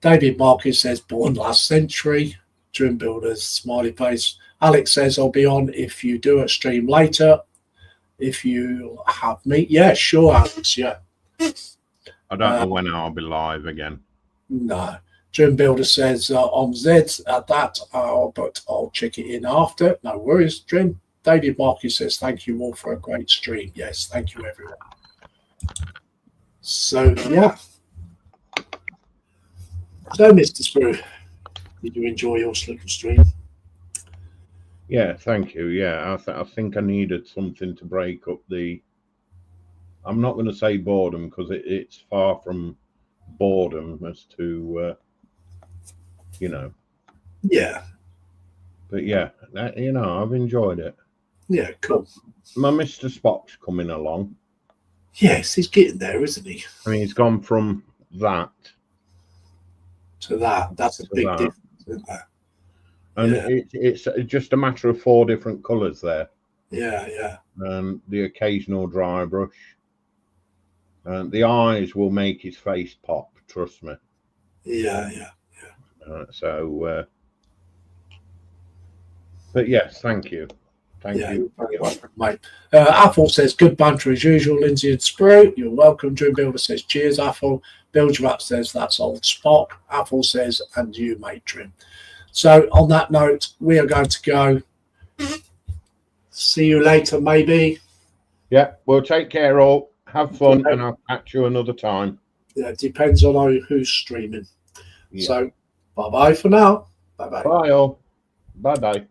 David Marcus says, born last century. Dream Builders smiley face. Alex says, I'll be on if you do a stream later. If you have me, yeah, sure, Alex, yeah. I don't know when I'll be live again. No. Dream Builder says, on Zeds at that hour, but I'll check it in after. No worries, Dream. David Marcus says, thank you all for a great stream. Yes, thank you, everyone. So, yeah. So, Mr. Screw, did you enjoy your little stream? Yeah, thank you. Yeah, I think I needed something to break up the... I'm not going to say boredom, because it's far from boredom as to, you know. Yeah. But yeah, you know, I've enjoyed it. Yeah, cool. My Mr. Spock's coming along. Yes, he's getting there, isn't he? I mean, he's gone from that to that. That's a big difference, isn't there? And yeah. It's just a matter of 4 different colours there. Yeah, yeah. And the occasional dry brush. And the eyes will make his face pop, trust me. Yeah, yeah, yeah. But yes, thank you. Thank you. Very welcome, mate. Apple says, good banter as usual, Lindsay and Sprue. You're welcome. Dream Builder says, cheers, Apple. Bilge Rat says, that's old Spock. Apple says, and you, mate, Dream. So on that note, we are going to go. See you later, maybe. Yeah, well, take care all. Have fun, and I'll catch you another time. Yeah, it depends on who's streaming. Yeah. So, bye-bye for now. Bye-bye. Bye all. Bye-bye.